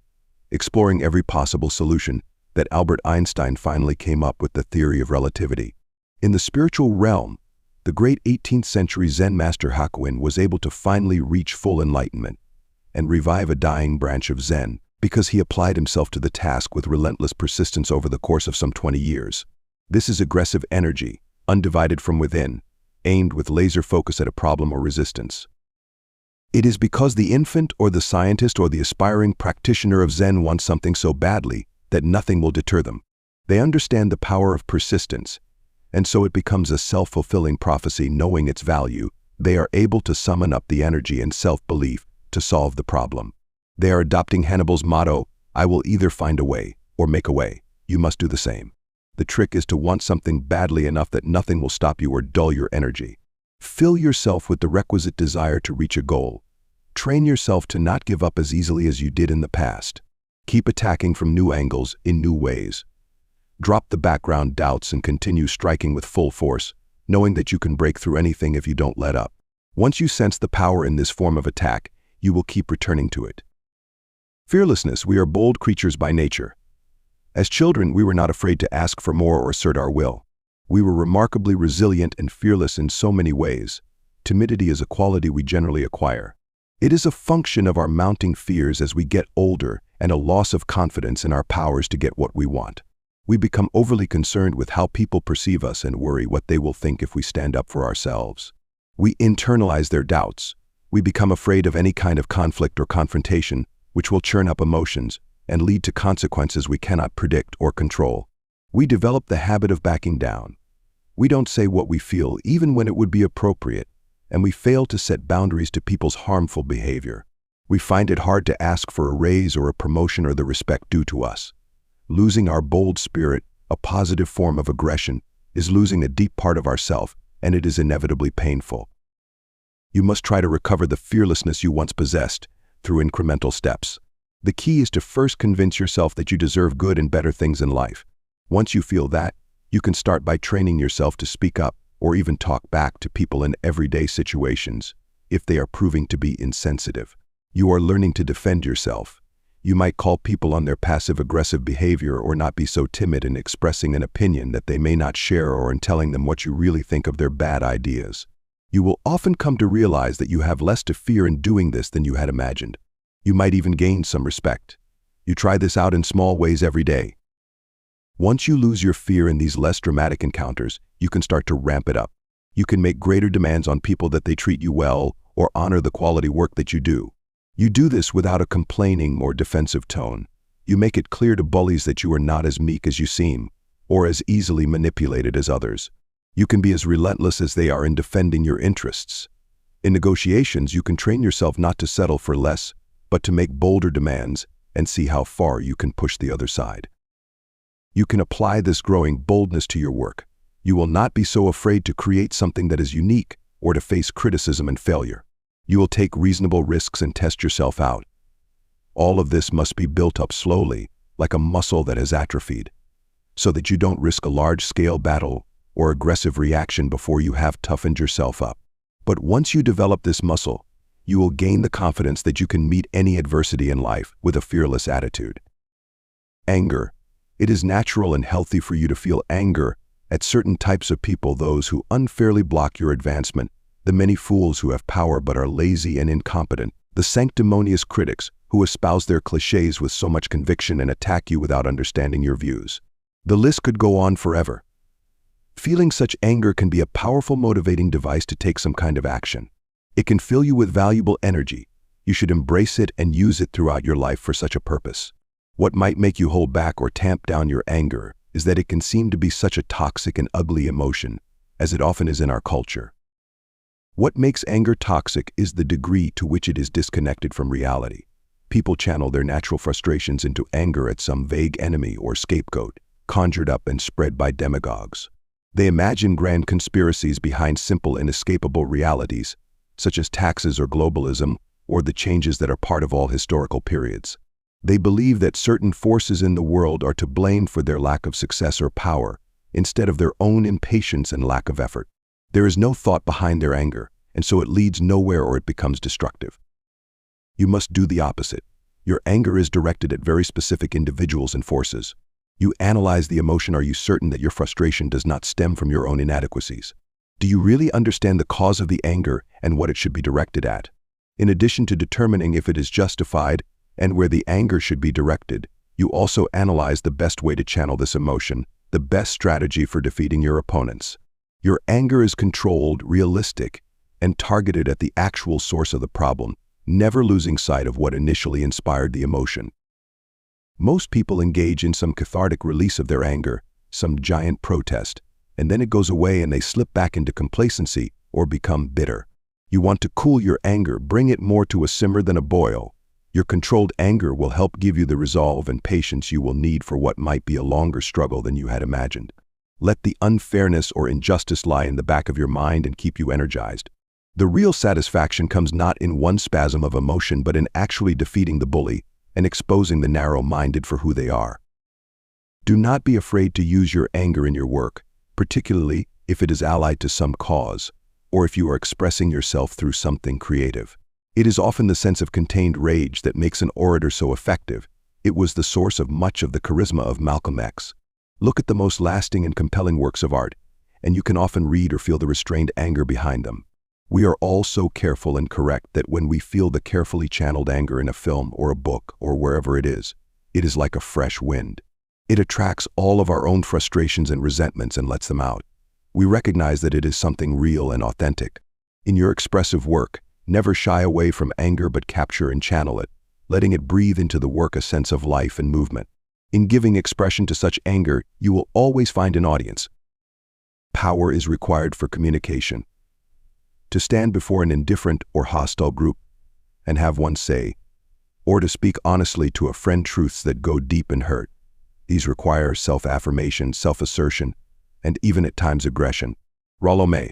exploring every possible solution, that Albert Einstein finally came up with the theory of relativity. In the spiritual realm, the great 18th century Zen master Hakuin was able to finally reach full enlightenment and revive a dying branch of Zen because he applied himself to the task with relentless persistence over the course of some 20 years. This is aggressive energy, undivided from within, aimed with laser focus at a problem or resistance. It is because the infant or the scientist or the aspiring practitioner of Zen wants something so badly that nothing will deter them. They understand the power of persistence, and so it becomes a self-fulfilling prophecy. Knowing its value, they are able to summon up the energy and self-belief to solve the problem. They are adopting Hannibal's motto: "I will either find a way or make a way. You must do the same." The trick is to want something badly enough that nothing will stop you or dull your energy. Fill yourself with the requisite desire to reach a goal. Train yourself to not give up as easily as you did in the past. Keep attacking from new angles, in new ways. Drop the background doubts and continue striking with full force, knowing that you can break through anything if you don't let up. Once you sense the power in this form of attack, you will keep returning to it. Fearlessness. We are bold creatures by nature. As children, we were not afraid to ask for more or assert our will. We were remarkably resilient and fearless in so many ways. Timidity is a quality we generally acquire. It is a function of our mounting fears as we get older and a loss of confidence in our powers to get what we want. We become overly concerned with how people perceive us and worry what they will think if we stand up for ourselves. We internalize their doubts. We become afraid of any kind of conflict or confrontation, which will churn up emotions and lead to consequences we cannot predict or control. We develop the habit of backing down. We don't say what we feel even when it would be appropriate, and we fail to set boundaries to people's harmful behavior. We find it hard to ask for a raise or a promotion or the respect due to us. Losing our bold spirit a positive form of aggression, is losing a deep part of ourself, and it is inevitably painful. You must try to recover the fearlessness you once possessed through incremental steps. The key is to first convince yourself that you deserve good and better things in life. Once you feel that, you can start by training yourself to speak up or even talk back to people in everyday situations if they are proving to be insensitive. You are learning to defend yourself. You might call people on their passive-aggressive behavior or not be so timid in expressing an opinion that they may not share or in telling them what you really think of their bad ideas. You will often come to realize that you have less to fear in doing this than you had imagined. You might even gain some respect. You try this out in small ways every day. Once you lose your fear in these less dramatic encounters, you can start to ramp it up. You can make greater demands on people that they treat you well or honor the quality work that you do. You do this without a complaining or defensive tone. You make it clear to bullies that you are not as meek as you seem, or as easily manipulated as others. You can be as relentless as they are in defending your interests. In negotiations, you can train yourself not to settle for less, but to make bolder demands and see how far you can push the other side. You can apply this growing boldness to your work. You will not be so afraid to create something that is unique or to face criticism and failure. You will take reasonable risks and test yourself out. All of this must be built up slowly, like a muscle that has atrophied, so that you don't risk a large-scale battle or aggressive reaction before you have toughened yourself up. But once you develop this muscle, you will gain the confidence that you can meet any adversity in life with a fearless attitude. Anger. It is natural and healthy for you to feel anger at certain types of people, those who unfairly block your advancement, the many fools who have power but are lazy and incompetent, the sanctimonious critics who espouse their cliches with so much conviction and attack you without understanding your views. The list could go on forever. Feeling such anger can be a powerful motivating device to take some kind of action. It can fill you with valuable energy. You should embrace it and use it throughout your life for such a purpose. What might make you hold back or tamp down your anger is that it can seem to be such a toxic and ugly emotion, as it often is in our culture. What makes anger toxic is the degree to which it is disconnected from reality. People channel their natural frustrations into anger at some vague enemy or scapegoat, conjured up and spread by demagogues. They imagine grand conspiracies behind simple, inescapable realities, such as taxes or globalism, or the changes that are part of all historical periods. They believe that certain forces in the world are to blame for their lack of success or power, instead of their own impatience and lack of effort. There is no thought behind their anger, and so it leads nowhere or it becomes destructive. You must do the opposite. Your anger is directed at very specific individuals and forces. You analyze the emotion. Are you certain that your frustration does not stem from your own inadequacies? Do you really understand the cause of the anger and what it should be directed at? In addition to determining if it is justified and where the anger should be directed, you also analyze the best way to channel this emotion, the best strategy for defeating your opponents. Your anger is controlled, realistic, and targeted at the actual source of the problem, never losing sight of what initially inspired the emotion. Most people engage in some cathartic release of their anger, some giant protest, and then it goes away and they slip back into complacency or become bitter. You want to cool your anger, bring it more to a simmer than a boil. Your controlled anger will help give you the resolve and patience you will need for what might be a longer struggle than you had imagined. Let the unfairness or injustice lie in the back of your mind and keep you energized. The real satisfaction comes not in one spasm of emotion, but in actually defeating the bully and exposing the narrow-minded for who they are. Do not be afraid to use your anger in your work, particularly if it is allied to some cause, or if you are expressing yourself through something creative. It is often the sense of contained rage that makes an orator so effective. It was the source of much of the charisma of Malcolm X. Look at the most lasting and compelling works of art, and you can often read or feel the restrained anger behind them. We are all so careful and correct that when we feel the carefully channeled anger in a film or a book or wherever it is like a fresh wind. It attracts all of our own frustrations and resentments and lets them out. We recognize that it is something real and authentic. In your expressive work, never shy away from anger but capture and channel it, letting it breathe into the work a sense of life and movement. In giving expression to such anger, you will always find an audience. Power is required for communication. To stand before an indifferent or hostile group and have one say, or to speak honestly to a friend truths that go deep and hurt, These require self-affirmation, self-assertion, and even at times aggression. Rollo May.